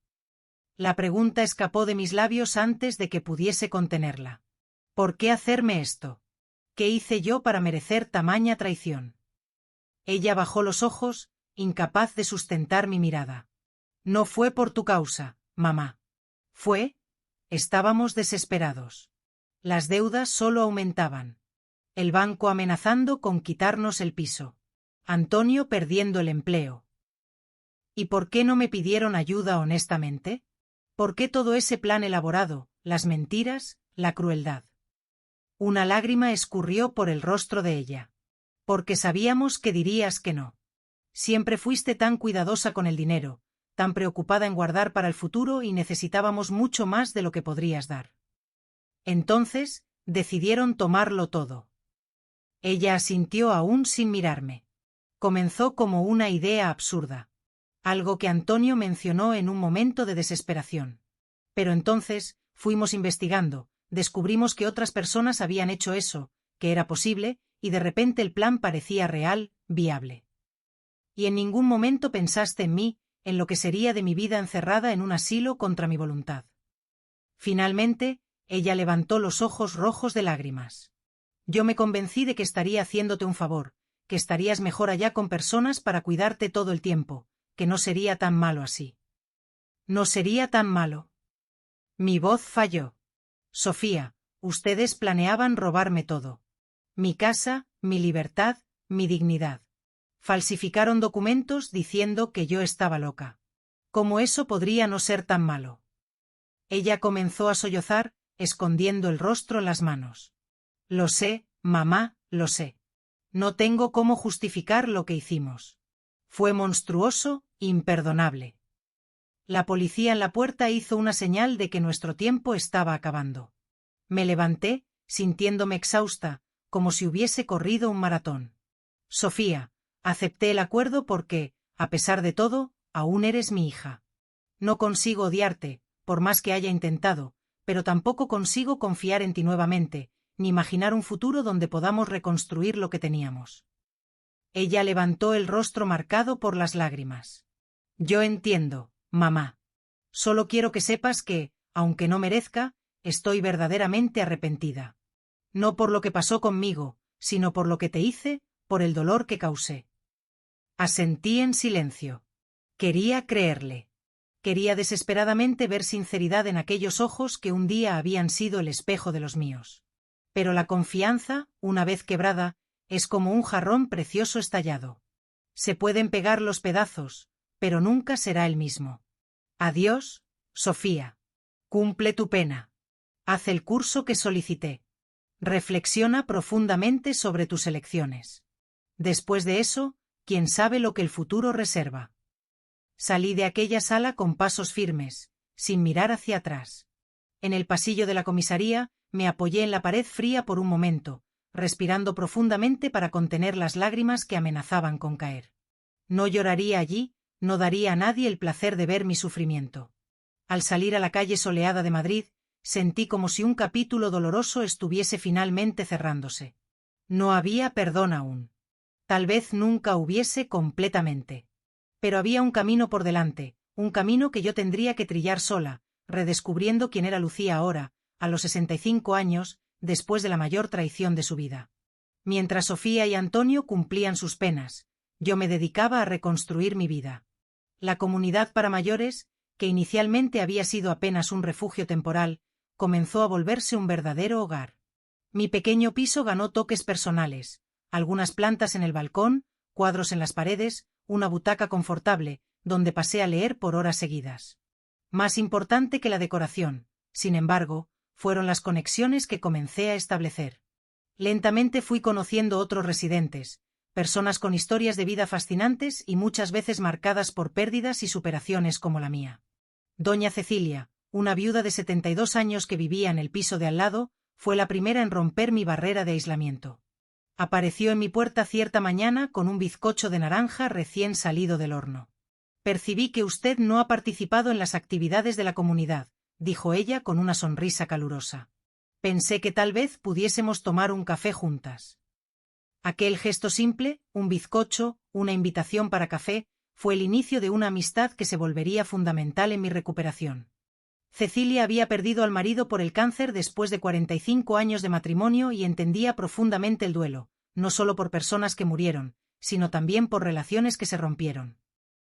La pregunta escapó de mis labios antes de que pudiese contenerla. «¿Por qué hacerme esto? ¿Qué hice yo para merecer tamaña traición?» Ella bajó los ojos, incapaz de sustentar mi mirada. «No fue por tu causa, mamá. Fue... Estábamos desesperados. Las deudas solo aumentaban. El banco amenazando con quitarnos el piso. Antonio perdiendo el empleo. ¿Y por qué no me pidieron ayuda honestamente? ¿Por qué todo ese plan elaborado, las mentiras, la crueldad?» Una lágrima escurrió por el rostro de ella. «Porque sabíamos que dirías que no. Siempre fuiste tan cuidadosa con el dinero, tan preocupada en guardar para el futuro y necesitábamos mucho más de lo que podrías dar. Entonces, decidieron tomarlo todo». Ella asintió aún sin mirarme. Comenzó como una idea absurda. Algo que Antonio mencionó en un momento de desesperación. Pero entonces, fuimos investigando, descubrimos que otras personas habían hecho eso, que era posible, y de repente el plan parecía real, viable. Y en ningún momento pensaste en mí, en lo que sería de mi vida encerrada en un asilo contra mi voluntad. Finalmente, ella levantó los ojos rojos de lágrimas. Yo me convencí de que estaría haciéndote un favor, que estarías mejor allá con personas para cuidarte todo el tiempo, que no sería tan malo así. No sería tan malo. Mi voz falló. «Sofía, ustedes planeaban robarme todo. Mi casa, mi libertad, mi dignidad. Falsificaron documentos diciendo que yo estaba loca. ¿Cómo eso podría no ser tan malo?» Ella comenzó a sollozar, escondiendo el rostro en las manos. «Lo sé, mamá, lo sé. No tengo cómo justificar lo que hicimos. Fue monstruoso, imperdonable». La policía en la puerta hizo una señal de que nuestro tiempo estaba acabando. Me levanté, sintiéndome exhausta, como si hubiese corrido un maratón. «Sofía, acepté el acuerdo porque, a pesar de todo, aún eres mi hija. No consigo odiarte, por más que haya intentado, pero tampoco consigo confiar en ti nuevamente, ni imaginar un futuro donde podamos reconstruir lo que teníamos». Ella levantó el rostro marcado por las lágrimas. «Yo entiendo, mamá. Solo quiero que sepas que, aunque no merezca, estoy verdaderamente arrepentida. No por lo que pasó conmigo, sino por lo que te hice, por el dolor que causé». Asentí en silencio. Quería creerle. Quería desesperadamente ver sinceridad en aquellos ojos que un día habían sido el espejo de los míos. Pero la confianza, una vez quebrada, es como un jarrón precioso estallado. Se pueden pegar los pedazos, pero nunca será el mismo. Adiós, Sofía. Cumple tu pena. Haz el curso que solicité. Reflexiona profundamente sobre tus elecciones. Después de eso, quién sabe lo que el futuro reserva. Salí de aquella sala con pasos firmes, sin mirar hacia atrás. En el pasillo de la comisaría, Me apoyé en la pared fría por un momento, respirando profundamente para contener las lágrimas que amenazaban con caer. No lloraría allí, no daría a nadie el placer de ver mi sufrimiento. Al salir a la calle soleada de Madrid, sentí como si un capítulo doloroso estuviese finalmente cerrándose. No había perdón aún. Tal vez nunca hubiese completamente. Pero había un camino por delante, un camino que yo tendría que trillar sola, redescubriendo quién era Lucía ahora, a los 65 años, después de la mayor traición de su vida. Mientras Sofía y Antonio cumplían sus penas, yo me dedicaba a reconstruir mi vida. La comunidad para mayores, que inicialmente había sido apenas un refugio temporal, comenzó a volverse un verdadero hogar. Mi pequeño piso ganó toques personales, algunas plantas en el balcón, cuadros en las paredes, una butaca confortable, donde pasé a leer por horas seguidas. Más importante que la decoración, sin embargo, fueron las conexiones que comencé a establecer. Lentamente fui conociendo otros residentes, personas con historias de vida fascinantes y muchas veces marcadas por pérdidas y superaciones como la mía. Doña Cecilia, una viuda de 72 años que vivía en el piso de al lado, fue la primera en romper mi barrera de aislamiento. Apareció en mi puerta cierta mañana con un bizcocho de naranja recién salido del horno. «Percibí que usted no ha participado en las actividades de la comunidad», dijo ella con una sonrisa calurosa. «Pensé que tal vez pudiésemos tomar un café juntas». Aquel gesto simple, un bizcocho, una invitación para café, fue el inicio de una amistad que se volvería fundamental en mi recuperación. Cecilia había perdido al marido por el cáncer después de 45 años de matrimonio y entendía profundamente el duelo, no solo por personas que murieron, sino también por relaciones que se rompieron.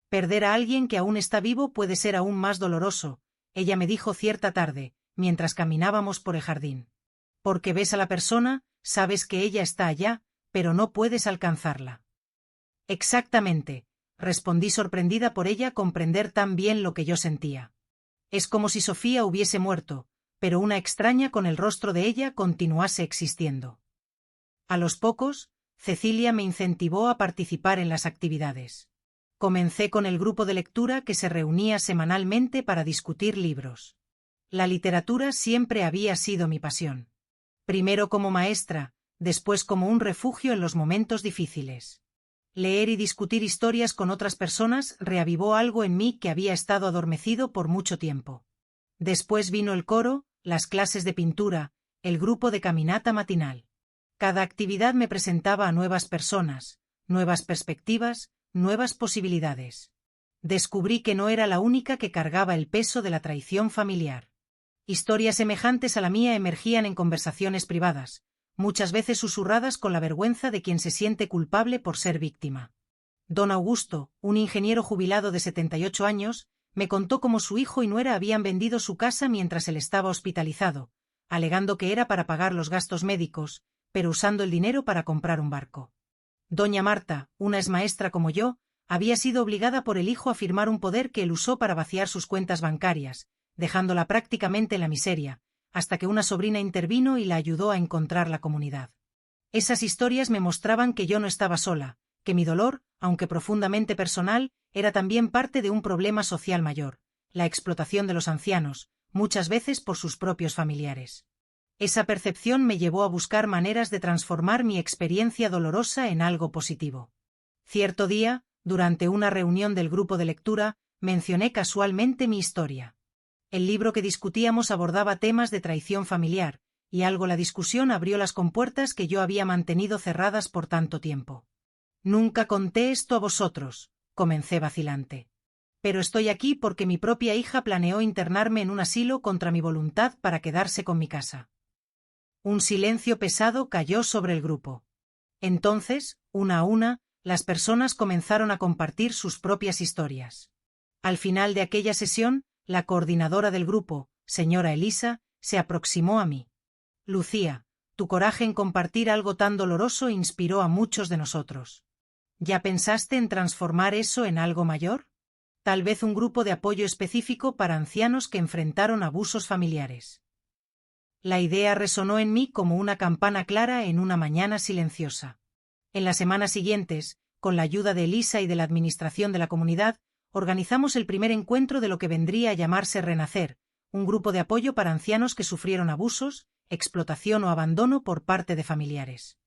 Perder a alguien que aún está vivo puede ser aún más doloroso, ella me dijo cierta tarde, mientras caminábamos por el jardín. Porque ves a la persona, sabes que ella está allá, pero no puedes alcanzarla. Exactamente, respondí sorprendida por ella comprender tan bien lo que yo sentía. Es como si Sofía hubiese muerto, pero una extraña con el rostro de ella continuase existiendo. A los pocos, Cecilia me incentivó a participar en las actividades. Comencé con el grupo de lectura que se reunía semanalmente para discutir libros. La literatura siempre había sido mi pasión. Primero como maestra, después como un refugio en los momentos difíciles. Leer y discutir historias con otras personas reavivó algo en mí que había estado adormecido por mucho tiempo. Después vino el coro, las clases de pintura, el grupo de caminata matinal. Cada actividad me presentaba a nuevas personas, nuevas perspectivas, nuevas posibilidades. Descubrí que no era la única que cargaba el peso de la traición familiar. Historias semejantes a la mía emergían en conversaciones privadas, muchas veces susurradas con la vergüenza de quien se siente culpable por ser víctima. Don Augusto, un ingeniero jubilado de 78 años, me contó cómo su hijo y nuera habían vendido su casa mientras él estaba hospitalizado, alegando que era para pagar los gastos médicos, pero usando el dinero para comprar un barco. Doña Marta, una exmaestra como yo, había sido obligada por el hijo a firmar un poder que él usó para vaciar sus cuentas bancarias, dejándola prácticamente en la miseria, hasta que una sobrina intervino y la ayudó a encontrar la comunidad. Esas historias me mostraban que yo no estaba sola, que mi dolor, aunque profundamente personal, era también parte de un problema social mayor, la explotación de los ancianos, muchas veces por sus propios familiares. Esa percepción me llevó a buscar maneras de transformar mi experiencia dolorosa en algo positivo. Cierto día, durante una reunión del grupo de lectura, mencioné casualmente mi historia. El libro que discutíamos abordaba temas de traición familiar, y algo la discusión abrió las compuertas que yo había mantenido cerradas por tanto tiempo. Nunca conté esto a vosotros, comencé vacilante. Pero estoy aquí porque mi propia hija planeó internarme en un asilo contra mi voluntad para quedarse con mi casa. Un silencio pesado cayó sobre el grupo. Entonces, una a una, las personas comenzaron a compartir sus propias historias. Al final de aquella sesión, la coordinadora del grupo, señora Elisa, se aproximó a mí. Lucía, tu coraje en compartir algo tan doloroso inspiró a muchos de nosotros. ¿Ya pensaste en transformar eso en algo mayor? Tal vez un grupo de apoyo específico para ancianos que enfrentaron abusos familiares. La idea resonó en mí como una campana clara en una mañana silenciosa. En las semanas siguientes, con la ayuda de Elisa y de la administración de la comunidad, organizamos el primer encuentro de lo que vendría a llamarse Renacer, un grupo de apoyo para ancianos que sufrieron abusos, explotación o abandono por parte de familiares.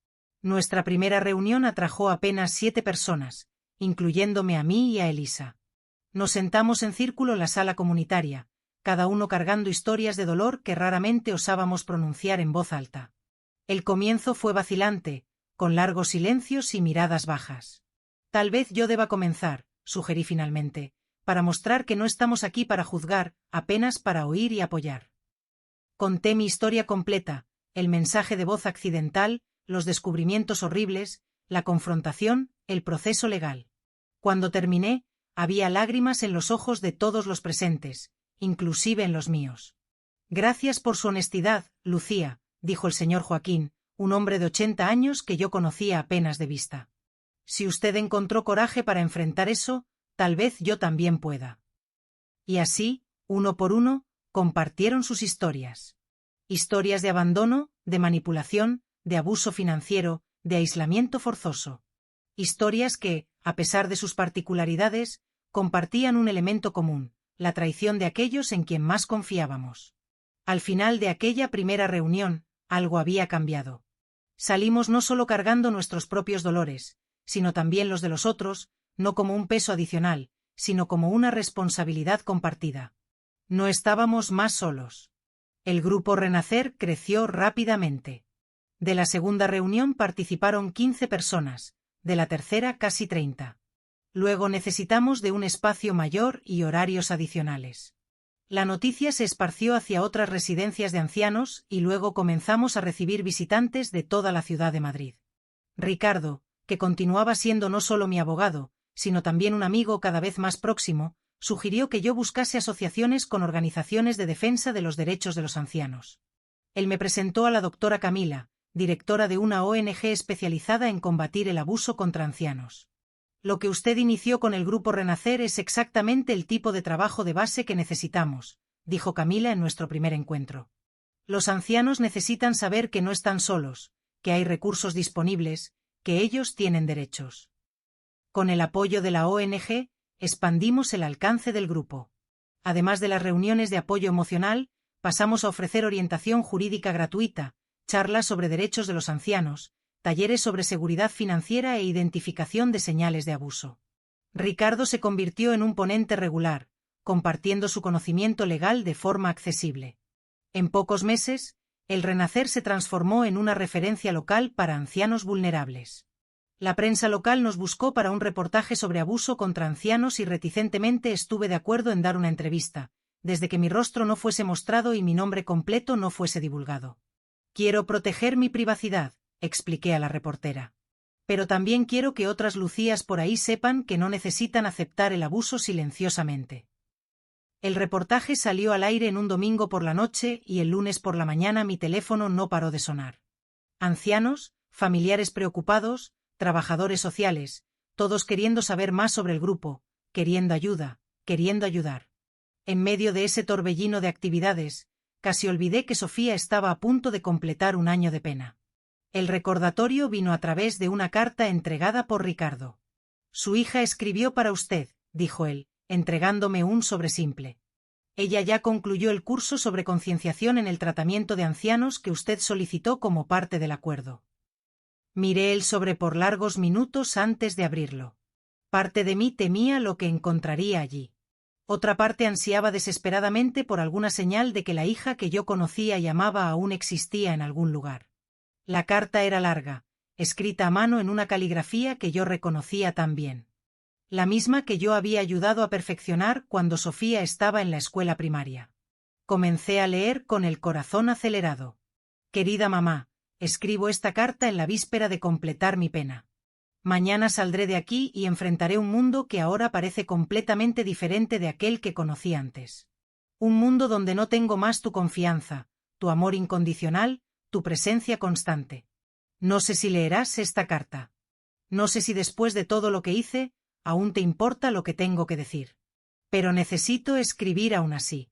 Nuestra primera reunión atrajo apenas 7 personas, incluyéndome a mí y a Elisa. Nos sentamos en círculo en la sala comunitaria, cada uno cargando historias de dolor que raramente osábamos pronunciar en voz alta. El comienzo fue vacilante, con largos silencios y miradas bajas. Tal vez yo deba comenzar, sugerí finalmente, para mostrar que no estamos aquí para juzgar, apenas para oír y apoyar. Conté mi historia completa, el mensaje de voz accidental, los descubrimientos horribles, la confrontación, el proceso legal. Cuando terminé, había lágrimas en los ojos de todos los presentes, inclusive en los míos. Gracias por su honestidad, Lucía, dijo el señor Joaquín, un hombre de 80 años que yo conocía apenas de vista. Si usted encontró coraje para enfrentar eso, tal vez yo también pueda. Y así, uno por uno, compartieron sus historias. Historias de abandono, de manipulación, de abuso financiero, de aislamiento forzoso. Historias que, a pesar de sus particularidades, compartían un elemento común, la traición de aquellos en quien más confiábamos. Al final de aquella primera reunión, algo había cambiado. Salimos no solo cargando nuestros propios dolores, sino también los de los otros, no como un peso adicional, sino como una responsabilidad compartida. No estábamos más solos. El grupo Renacer creció rápidamente. De la segunda reunión participaron 15 personas, de la tercera casi 30. Luego necesitamos de un espacio mayor y horarios adicionales. La noticia se esparció hacia otras residencias de ancianos y luego comenzamos a recibir visitantes de toda la ciudad de Madrid. Ricardo, que continuaba siendo no solo mi abogado, sino también un amigo cada vez más próximo, sugirió que yo buscase asociaciones con organizaciones de defensa de los derechos de los ancianos. Él me presentó a la doctora Camila, directora de una ONG especializada en combatir el abuso contra ancianos. Lo que usted inició con el Grupo Renacer es exactamente el tipo de trabajo de base que necesitamos, dijo Camila en nuestro primer encuentro. Los ancianos necesitan saber que no están solos, que hay recursos disponibles, que ellos tienen derechos. Con el apoyo de la ONG, expandimos el alcance del grupo. Además de las reuniones de apoyo emocional, pasamos a ofrecer orientación jurídica gratuita, charlas sobre derechos de los ancianos, talleres sobre seguridad financiera e identificación de señales de abuso. Ricardo se convirtió en un ponente regular, compartiendo su conocimiento legal de forma accesible. En pocos meses, el Renacer se transformó en una referencia local para ancianos vulnerables. La prensa local nos buscó para un reportaje sobre abuso contra ancianos y reticentemente estuve de acuerdo en dar una entrevista, desde que mi rostro no fuese mostrado y mi nombre completo no fuese divulgado. Quiero proteger mi privacidad, expliqué a la reportera. Pero también quiero que otras Lucías por ahí sepan que no necesitan aceptar el abuso silenciosamente. El reportaje salió al aire en un domingo por la noche y el lunes por la mañana mi teléfono no paró de sonar. Ancianos, familiares preocupados, trabajadores sociales, todos queriendo saber más sobre el grupo, queriendo ayuda, queriendo ayudar. En medio de ese torbellino de actividades, casi olvidé que Sofía estaba a punto de completar un año de pena. El recordatorio vino a través de una carta entregada por Ricardo. Su hija escribió para usted, dijo él, entregándome un sobre simple. Ella ya concluyó el curso sobre concienciación en el tratamiento de ancianos que usted solicitó como parte del acuerdo. Miré el sobre por largos minutos antes de abrirlo. Parte de mí temía lo que encontraría allí. Otra parte ansiaba desesperadamente por alguna señal de que la hija que yo conocía y amaba aún existía en algún lugar. La carta era larga, escrita a mano en una caligrafía que yo reconocía tan bien. La misma que yo había ayudado a perfeccionar cuando Sofía estaba en la escuela primaria. Comencé a leer con el corazón acelerado. Querida mamá, escribo esta carta en la víspera de completar mi pena. Mañana saldré de aquí y enfrentaré un mundo que ahora parece completamente diferente de aquel que conocí antes. Un mundo donde no tengo más tu confianza, tu amor incondicional, tu presencia constante. No sé si leerás esta carta. No sé si después de todo lo que hice, aún te importa lo que tengo que decir. Pero necesito escribir aún así.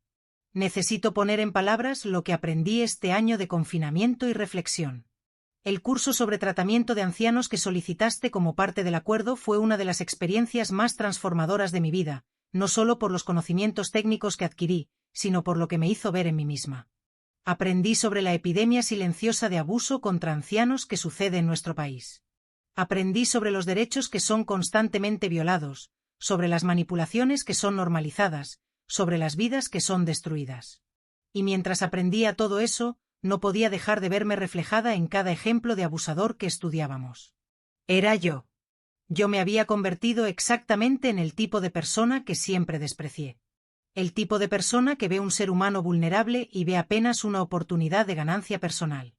Necesito poner en palabras lo que aprendí este año de confinamiento y reflexión. El curso sobre tratamiento de ancianos que solicitaste como parte del acuerdo fue una de las experiencias más transformadoras de mi vida, no solo por los conocimientos técnicos que adquirí, sino por lo que me hizo ver en mí misma. Aprendí sobre la epidemia silenciosa de abuso contra ancianos que sucede en nuestro país. Aprendí sobre los derechos que son constantemente violados, sobre las manipulaciones que son normalizadas, sobre las vidas que son destruidas. Y mientras aprendía todo eso, no podía dejar de verme reflejada en cada ejemplo de abusador que estudiábamos. Era yo. Yo me había convertido exactamente en el tipo de persona que siempre desprecié. El tipo de persona que ve un ser humano vulnerable y ve apenas una oportunidad de ganancia personal.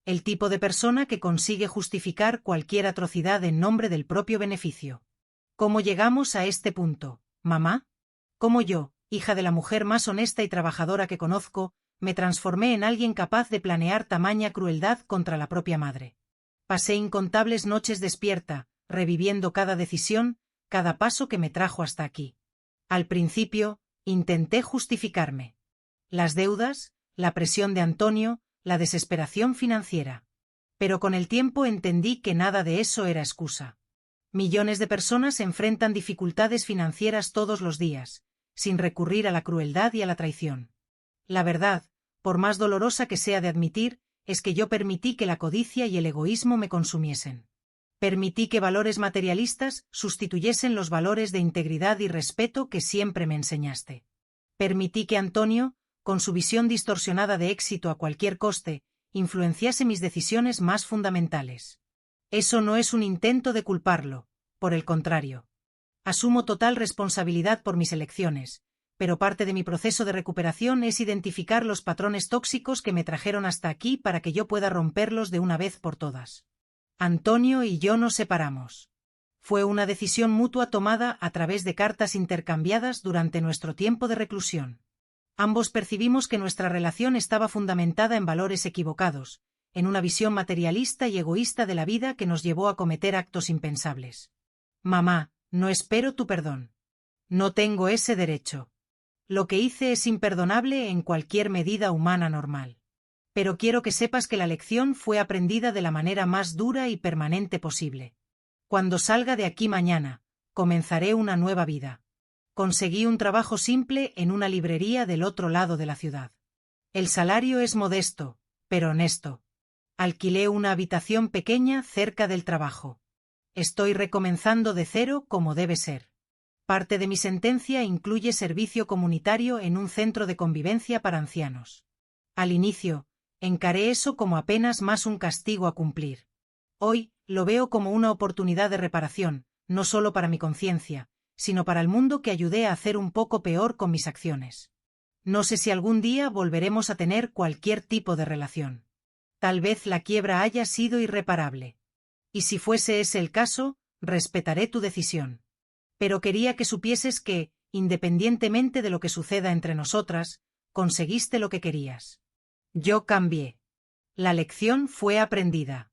El tipo de persona que consigue justificar cualquier atrocidad en nombre del propio beneficio. ¿Cómo llegamos a este punto, mamá? ¿Cómo yo, hija de la mujer más honesta y trabajadora que conozco, me transformé en alguien capaz de planear tamaña crueldad contra la propia madre? Pasé incontables noches despierta, reviviendo cada decisión, cada paso que me trajo hasta aquí. Al principio, intenté justificarme. Las deudas, la presión de Antonio, la desesperación financiera. Pero con el tiempo entendí que nada de eso era excusa. Millones de personas enfrentan dificultades financieras todos los días, sin recurrir a la crueldad y a la traición. La verdad, por más dolorosa que sea de admitir, es que yo permití que la codicia y el egoísmo me consumiesen. Permití que valores materialistas sustituyesen los valores de integridad y respeto que siempre me enseñaste. Permití que Antonio, con su visión distorsionada de éxito a cualquier coste, influenciase mis decisiones más fundamentales. Eso no es un intento de culparlo, por el contrario. Asumo total responsabilidad por mis elecciones, pero parte de mi proceso de recuperación es identificar los patrones tóxicos que me trajeron hasta aquí para que yo pueda romperlos de una vez por todas. Antonio y yo nos separamos. Fue una decisión mutua tomada a través de cartas intercambiadas durante nuestro tiempo de reclusión. Ambos percibimos que nuestra relación estaba fundamentada en valores equivocados, en una visión materialista y egoísta de la vida que nos llevó a cometer actos impensables. Mamá, no espero tu perdón. No tengo ese derecho. Lo que hice es imperdonable en cualquier medida humana normal. Pero quiero que sepas que la lección fue aprendida de la manera más dura y permanente posible. Cuando salga de aquí mañana, comenzaré una nueva vida. Conseguí un trabajo simple en una librería del otro lado de la ciudad. El salario es modesto, pero honesto. Alquilé una habitación pequeña cerca del trabajo. Estoy recomenzando de cero como debe ser. Parte de mi sentencia incluye servicio comunitario en un centro de convivencia para ancianos. Al inicio, encaré eso como apenas más un castigo a cumplir. Hoy, lo veo como una oportunidad de reparación, no solo para mi conciencia, sino para el mundo que ayudé a hacer un poco peor con mis acciones. No sé si algún día volveremos a tener cualquier tipo de relación. Tal vez la quiebra haya sido irreparable. Y si fuese ese el caso, respetaré tu decisión. Pero quería que supieses que, independientemente de lo que suceda entre nosotras, conseguiste lo que querías. Yo cambié. La lección fue aprendida.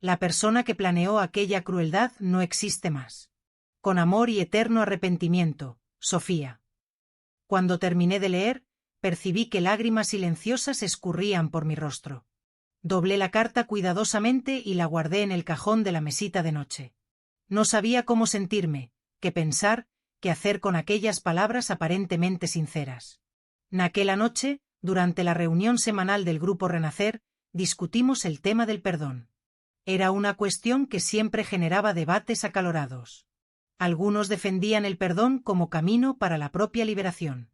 La persona que planeó aquella crueldad no existe más. Con amor y eterno arrepentimiento, Sofía. Cuando terminé de leer, percibí que lágrimas silenciosas escurrían por mi rostro. Doblé la carta cuidadosamente y la guardé en el cajón de la mesita de noche. No sabía cómo sentirme, qué pensar, qué hacer con aquellas palabras aparentemente sinceras. Aquella noche, durante la reunión semanal del Grupo Renacer, discutimos el tema del perdón. Era una cuestión que siempre generaba debates acalorados. Algunos defendían el perdón como camino para la propia liberación.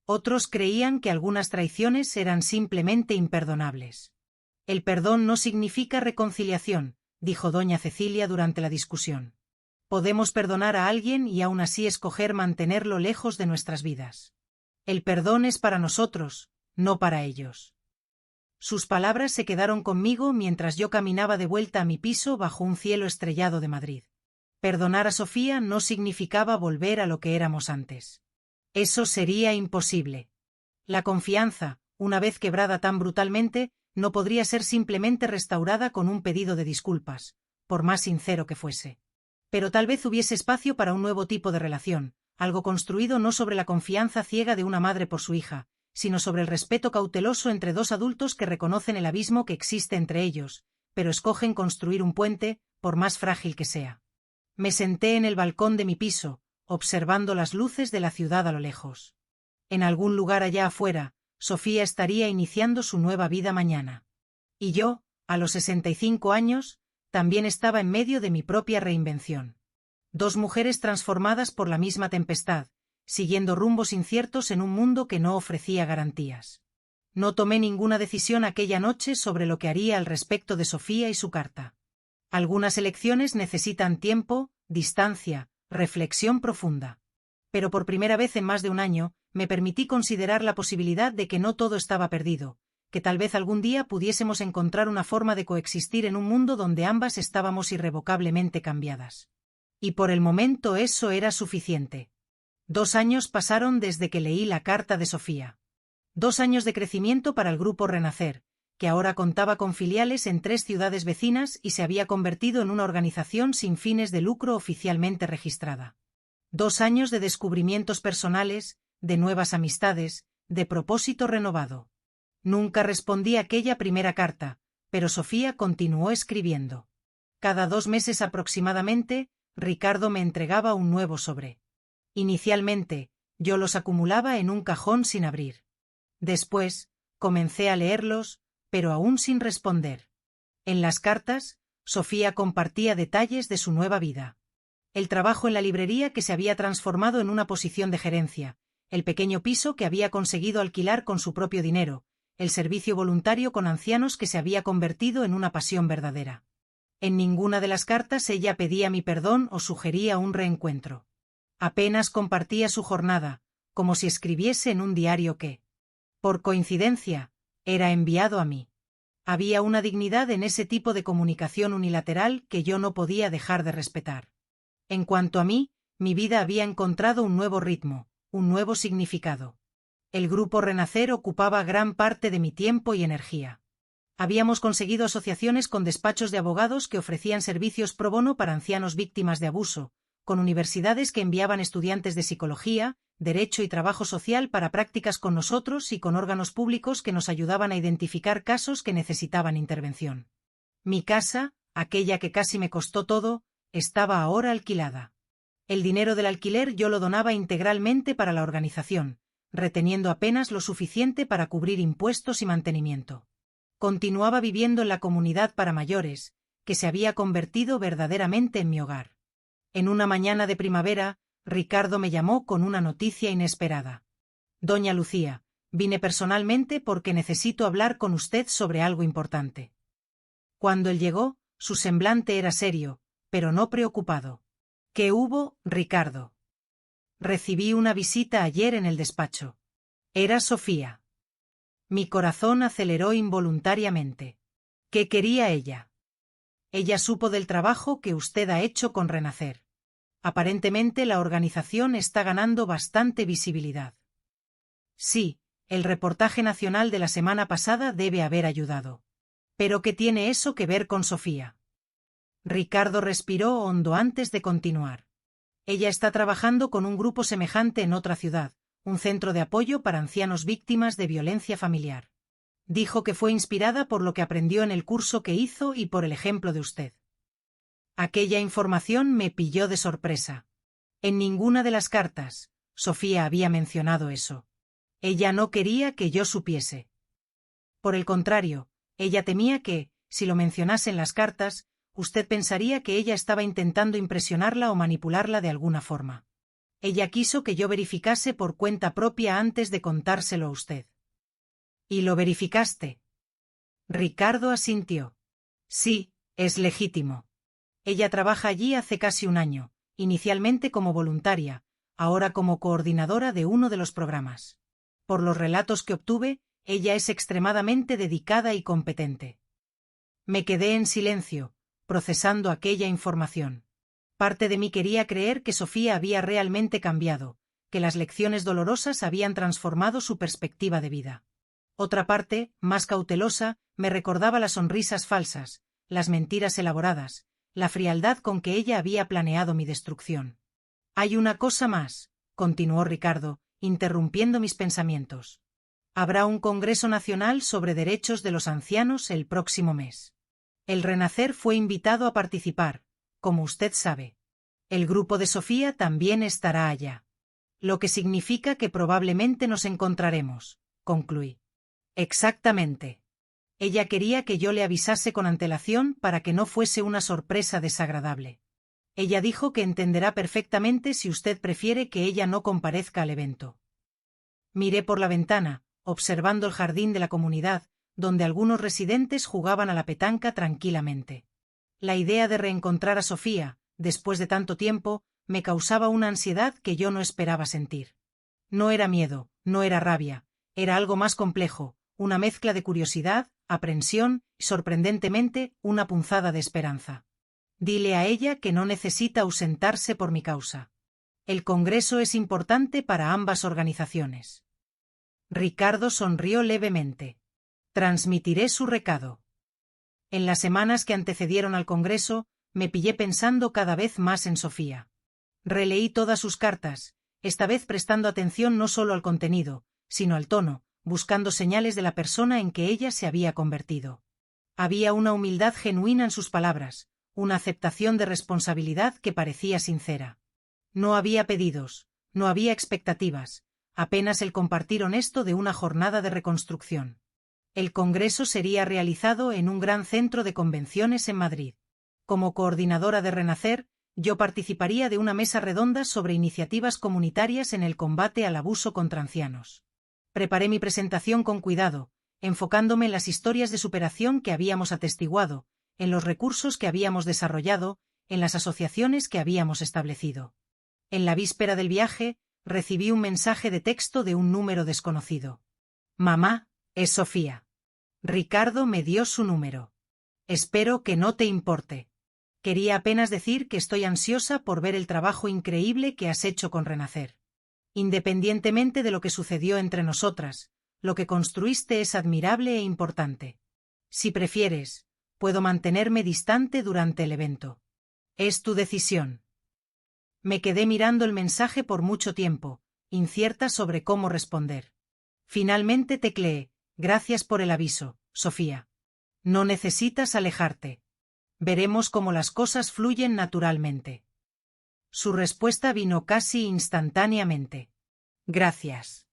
Otros creían que algunas traiciones eran simplemente imperdonables. El perdón no significa reconciliación, dijo doña Cecilia durante la discusión. Podemos perdonar a alguien y aún así escoger mantenerlo lejos de nuestras vidas. El perdón es para nosotros, no para ellos. Sus palabras se quedaron conmigo mientras yo caminaba de vuelta a mi piso bajo un cielo estrellado de Madrid. Perdonar a Sofía no significaba volver a lo que éramos antes. Eso sería imposible. La confianza, una vez quebrada tan brutalmente, no podría ser simplemente restaurada con un pedido de disculpas, por más sincero que fuese. Pero tal vez hubiese espacio para un nuevo tipo de relación, algo construido no sobre la confianza ciega de una madre por su hija, sino sobre el respeto cauteloso entre dos adultos que reconocen el abismo que existe entre ellos, pero escogen construir un puente, por más frágil que sea. Me senté en el balcón de mi piso, observando las luces de la ciudad a lo lejos. En algún lugar allá afuera, Sofía estaría iniciando su nueva vida mañana. Y yo, a los 65 años, también estaba en medio de mi propia reinvención. Dos mujeres transformadas por la misma tempestad, siguiendo rumbos inciertos en un mundo que no ofrecía garantías. No tomé ninguna decisión aquella noche sobre lo que haría al respecto de Sofía y su carta. Algunas elecciones necesitan tiempo, distancia, reflexión profunda. Pero por primera vez en más de un año, me permití considerar la posibilidad de que no todo estaba perdido, que tal vez algún día pudiésemos encontrar una forma de coexistir en un mundo donde ambas estábamos irrevocablemente cambiadas. Y por el momento eso era suficiente. 2 años pasaron desde que leí la carta de Sofía. 2 años de crecimiento para el Grupo Renacer, que ahora contaba con filiales en 3 ciudades vecinas y se había convertido en una organización sin fines de lucro oficialmente registrada. 2 años de descubrimientos personales, de nuevas amistades, de propósito renovado. Nunca respondí a aquella primera carta, pero Sofía continuó escribiendo. Cada 2 meses aproximadamente, Ricardo me entregaba un nuevo sobre. Inicialmente, yo los acumulaba en un cajón sin abrir. Después, comencé a leerlos, pero aún sin responder. En las cartas, Sofía compartía detalles de su nueva vida. El trabajo en la librería que se había transformado en una posición de gerencia, el pequeño piso que había conseguido alquilar con su propio dinero, el servicio voluntario con ancianos que se había convertido en una pasión verdadera. En ninguna de las cartas ella pedía mi perdón o sugería un reencuentro. Apenas compartía su jornada, como si escribiese en un diario que, por coincidencia, era enviado a mí. Había una dignidad en ese tipo de comunicación unilateral que yo no podía dejar de respetar. En cuanto a mí, mi vida había encontrado un nuevo ritmo, un nuevo significado. El Grupo Renacer ocupaba gran parte de mi tiempo y energía. Habíamos conseguido asociaciones con despachos de abogados que ofrecían servicios pro bono para ancianos víctimas de abuso, con universidades que enviaban estudiantes de psicología, derecho y trabajo social para prácticas con nosotros y con órganos públicos que nos ayudaban a identificar casos que necesitaban intervención. Mi casa, aquella que casi me costó todo, estaba ahora alquilada. El dinero del alquiler yo lo donaba integralmente para la organización, reteniendo apenas lo suficiente para cubrir impuestos y mantenimiento. Continuaba viviendo en la comunidad para mayores, que se había convertido verdaderamente en mi hogar. En una mañana de primavera, Ricardo me llamó con una noticia inesperada. Doña Lucía, vine personalmente porque necesito hablar con usted sobre algo importante. Cuando él llegó, su semblante era serio, pero no preocupado. ¿Qué hubo, Ricardo? Recibí una visita ayer en el despacho. Era Sofía. Mi corazón aceleró involuntariamente. ¿Qué quería ella? Ella supo del trabajo que usted ha hecho con Renacer. Aparentemente la organización está ganando bastante visibilidad. Sí, el reportaje nacional de la semana pasada debe haber ayudado. ¿Pero qué tiene eso que ver con Sofía? Ricardo respiró hondo antes de continuar. Ella está trabajando con un grupo semejante en otra ciudad, un centro de apoyo para ancianos víctimas de violencia familiar. Dijo que fue inspirada por lo que aprendió en el curso que hizo y por el ejemplo de usted. Aquella información me pilló de sorpresa. En ninguna de las cartas, Sofía había mencionado eso. Ella no quería que yo supiese. Por el contrario, ella temía que, si lo mencionase en las cartas, usted pensaría que ella estaba intentando impresionarla o manipularla de alguna forma. Ella quiso que yo verificase por cuenta propia antes de contárselo a usted. ¿Y lo verificaste? Ricardo asintió. Sí, es legítimo. Ella trabaja allí hace casi un año, inicialmente como voluntaria, ahora como coordinadora de uno de los programas. Por los relatos que obtuve, ella es extremadamente dedicada y competente. Me quedé en silencio, procesando aquella información. Parte de mí quería creer que Sofía había realmente cambiado, que las lecciones dolorosas habían transformado su perspectiva de vida. Otra parte, más cautelosa, me recordaba las sonrisas falsas, las mentiras elaboradas, la frialdad con que ella había planeado mi destrucción. Hay una cosa más, continuó Ricardo, interrumpiendo mis pensamientos. Habrá un Congreso Nacional sobre Derechos de los Ancianos el próximo mes. El Renacer fue invitado a participar, como usted sabe. El grupo de Sofía también estará allá. Lo que significa que probablemente nos encontraremos, concluí. Exactamente. Ella quería que yo le avisase con antelación para que no fuese una sorpresa desagradable. Ella dijo que entenderá perfectamente si usted prefiere que ella no comparezca al evento. Miré por la ventana, observando el jardín de la comunidad, donde algunos residentes jugaban a la petanca tranquilamente. La idea de reencontrar a Sofía, después de tanto tiempo, me causaba una ansiedad que yo no esperaba sentir. No era miedo, no era rabia, era algo más complejo, una mezcla de curiosidad, aprensión y, sorprendentemente, una punzada de esperanza. Dile a ella que no necesita ausentarse por mi causa. El Congreso es importante para ambas organizaciones. Ricardo sonrió levemente. Transmitiré su recado. En las semanas que antecedieron al Congreso, me pillé pensando cada vez más en Sofía. Releí todas sus cartas, esta vez prestando atención no solo al contenido, sino al tono, buscando señales de la persona en que ella se había convertido. Había una humildad genuina en sus palabras, una aceptación de responsabilidad que parecía sincera. No había pedidos, no había expectativas, apenas el compartir honesto de una jornada de reconstrucción. El Congreso sería realizado en un gran centro de convenciones en Madrid. Como coordinadora de Renacer, yo participaría de una mesa redonda sobre iniciativas comunitarias en el combate al abuso contra ancianos. Preparé mi presentación con cuidado, enfocándome en las historias de superación que habíamos atestiguado, en los recursos que habíamos desarrollado, en las asociaciones que habíamos establecido. En la víspera del viaje, recibí un mensaje de texto de un número desconocido. Mamá, es Sofía. Ricardo me dio su número. Espero que no te importe. Quería apenas decir que estoy ansiosa por ver el trabajo increíble que has hecho con Renacer. Independientemente de lo que sucedió entre nosotras, lo que construiste es admirable e importante. Si prefieres, puedo mantenerme distante durante el evento. Es tu decisión. Me quedé mirando el mensaje por mucho tiempo, incierta sobre cómo responder. Finalmente tecleé: gracias por el aviso, Sofía. No necesitas alejarte. Veremos cómo las cosas fluyen naturalmente. Su respuesta vino casi instantáneamente. Gracias.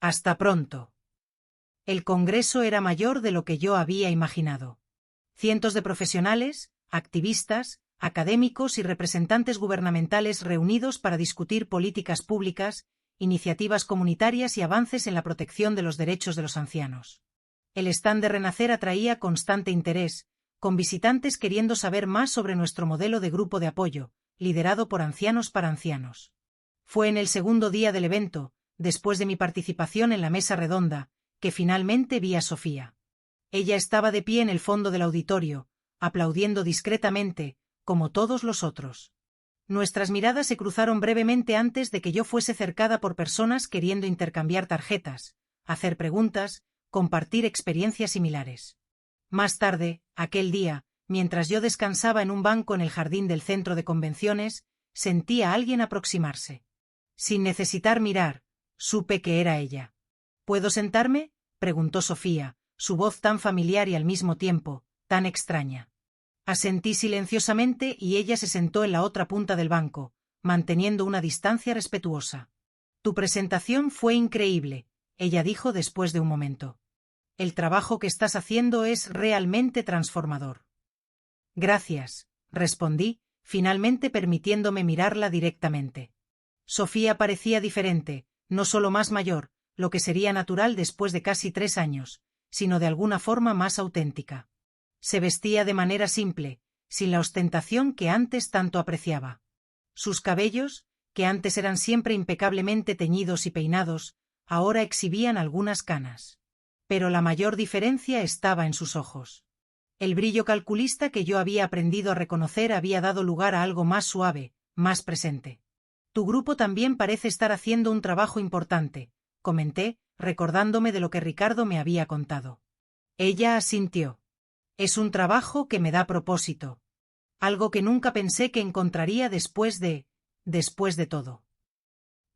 Hasta pronto. El Congreso era mayor de lo que yo había imaginado. Cientos de profesionales, activistas, académicos y representantes gubernamentales reunidos para discutir políticas públicas, iniciativas comunitarias y avances en la protección de los derechos de los ancianos. El stand de Renacer atraía constante interés, con visitantes queriendo saber más sobre nuestro modelo de grupo de apoyo, liderado por Ancianos para Ancianos. Fue en el segundo día del evento, después de mi participación en la mesa redonda, que finalmente vi a Sofía. Ella estaba de pie en el fondo del auditorio, aplaudiendo discretamente, como todos los otros. Nuestras miradas se cruzaron brevemente antes de que yo fuese cercada por personas queriendo intercambiar tarjetas, hacer preguntas, compartir experiencias similares. Más tarde, aquel día, mientras yo descansaba en un banco en el jardín del centro de convenciones, sentí a alguien aproximarse. Sin necesitar mirar, supe que era ella. ¿Puedo sentarme?, preguntó Sofía, su voz tan familiar y al mismo tiempo, tan extraña. Asentí silenciosamente y ella se sentó en la otra punta del banco, manteniendo una distancia respetuosa. Tu presentación fue increíble, ella dijo después de un momento. El trabajo que estás haciendo es realmente transformador. Gracias, respondí, finalmente permitiéndome mirarla directamente. Sofía parecía diferente, no solo más mayor, lo que sería natural después de casi 3 años, sino de alguna forma más auténtica. Se vestía de manera simple, sin la ostentación que antes tanto apreciaba. Sus cabellos, que antes eran siempre impecablemente teñidos y peinados, ahora exhibían algunas canas. Pero la mayor diferencia estaba en sus ojos. El brillo calculista que yo había aprendido a reconocer había dado lugar a algo más suave, más presente. Tu grupo también parece estar haciendo un trabajo importante, comenté, recordándome de lo que Ricardo me había contado. Ella asintió. Es un trabajo que me da propósito. Algo que nunca pensé que encontraría después de todo.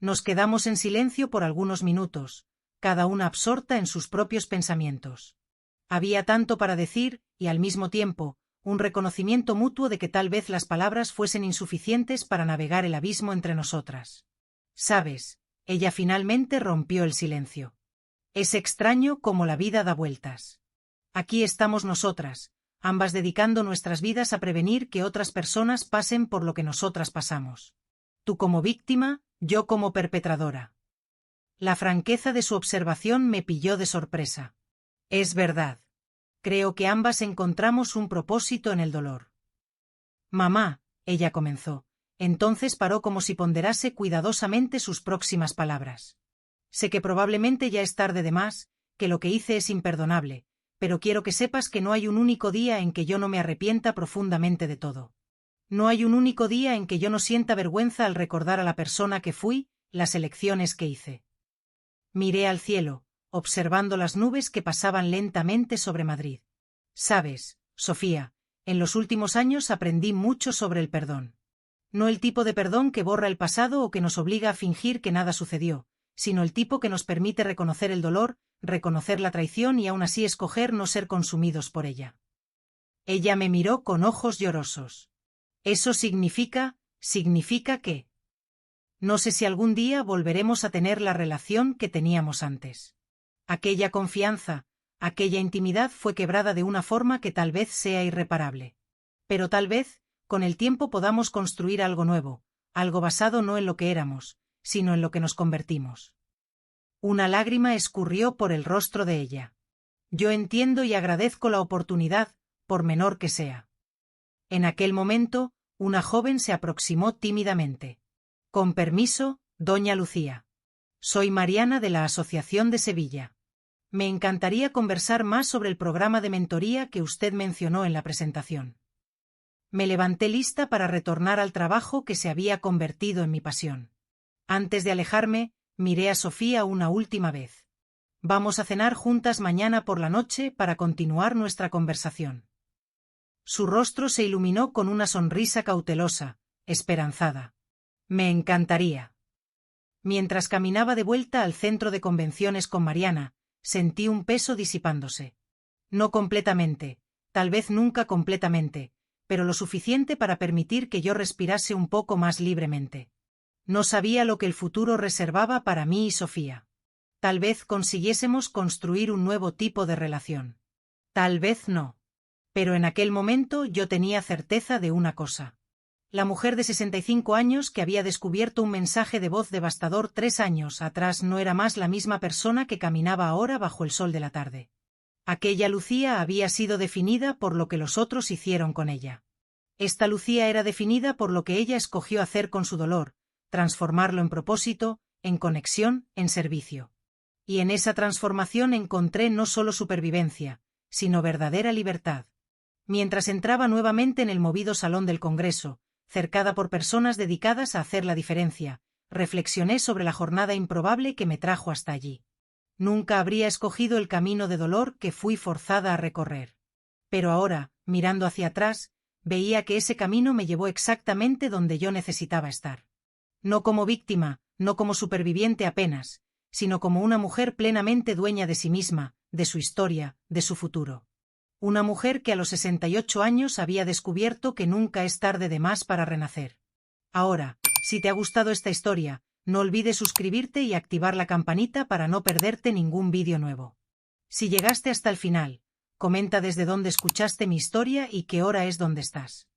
Nos quedamos en silencio por algunos minutos, cada una absorta en sus propios pensamientos. Había tanto para decir, y al mismo tiempo, un reconocimiento mutuo de que tal vez las palabras fuesen insuficientes para navegar el abismo entre nosotras. ¿Sabes? Ella finalmente rompió el silencio. Es extraño cómo la vida da vueltas. Aquí estamos nosotras, ambas dedicando nuestras vidas a prevenir que otras personas pasen por lo que nosotras pasamos. Tú como víctima, yo como perpetradora. La franqueza de su observación me pilló de sorpresa. Es verdad. Creo que ambas encontramos un propósito en el dolor. Mamá, ella comenzó. Entonces paró como si ponderase cuidadosamente sus próximas palabras. Sé que probablemente ya es tarde de más, que lo que hice es imperdonable, pero quiero que sepas que no hay un único día en que yo no me arrepienta profundamente de todo. No hay un único día en que yo no sienta vergüenza al recordar a la persona que fui, las elecciones que hice. Miré al cielo, observando las nubes que pasaban lentamente sobre Madrid. Sabes, Sofía, en los últimos años aprendí mucho sobre el perdón. No el tipo de perdón que borra el pasado o que nos obliga a fingir que nada sucedió, sino el tipo que nos permite reconocer el dolor, reconocer la traición y aún así escoger no ser consumidos por ella. Ella me miró con ojos llorosos. Eso significa que... No sé si algún día volveremos a tener la relación que teníamos antes. Aquella confianza, aquella intimidad fue quebrada de una forma que tal vez sea irreparable. Pero tal vez, con el tiempo podamos construir algo nuevo, algo basado no en lo que éramos, sino en lo que nos convertimos. Una lágrima escurrió por el rostro de ella. Yo entiendo y agradezco la oportunidad, por menor que sea. En aquel momento, una joven se aproximó tímidamente. Con permiso, doña Lucía. Soy Mariana de la Asociación de Sevilla. Me encantaría conversar más sobre el programa de mentoría que usted mencionó en la presentación. Me levanté lista para retornar al trabajo que se había convertido en mi pasión. Antes de alejarme, miré a Sofía una última vez. Vamos a cenar juntas mañana por la noche para continuar nuestra conversación. Su rostro se iluminó con una sonrisa cautelosa, esperanzada. Me encantaría. Mientras caminaba de vuelta al centro de convenciones con Mariana, sentí un peso disipándose. No completamente, tal vez nunca completamente, pero lo suficiente para permitir que yo respirase un poco más libremente. No sabía lo que el futuro reservaba para mí y Sofía. Tal vez consiguiésemos construir un nuevo tipo de relación. Tal vez no. Pero en aquel momento yo tenía certeza de una cosa. La mujer de 65 años que había descubierto un mensaje de voz devastador 3 años atrás no era más la misma persona que caminaba ahora bajo el sol de la tarde. Aquella Lucía había sido definida por lo que los otros hicieron con ella. Esta Lucía era definida por lo que ella escogió hacer con su dolor, transformarlo en propósito, en conexión, en servicio. Y en esa transformación encontré no solo supervivencia, sino verdadera libertad. Mientras entraba nuevamente en el movido salón del Congreso, cercada por personas dedicadas a hacer la diferencia, reflexioné sobre la jornada improbable que me trajo hasta allí. Nunca habría escogido el camino de dolor que fui forzada a recorrer. Pero ahora, mirando hacia atrás, veía que ese camino me llevó exactamente donde yo necesitaba estar. No como víctima, no como superviviente apenas, sino como una mujer plenamente dueña de sí misma, de su historia, de su futuro. Una mujer que a los 68 años había descubierto que nunca es tarde de más para renacer. Ahora, si te ha gustado esta historia, no olvides suscribirte y activar la campanita para no perderte ningún vídeo nuevo. Si llegaste hasta el final, comenta desde dónde escuchaste mi historia y qué hora es donde estás.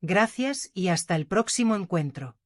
Gracias y hasta el próximo encuentro.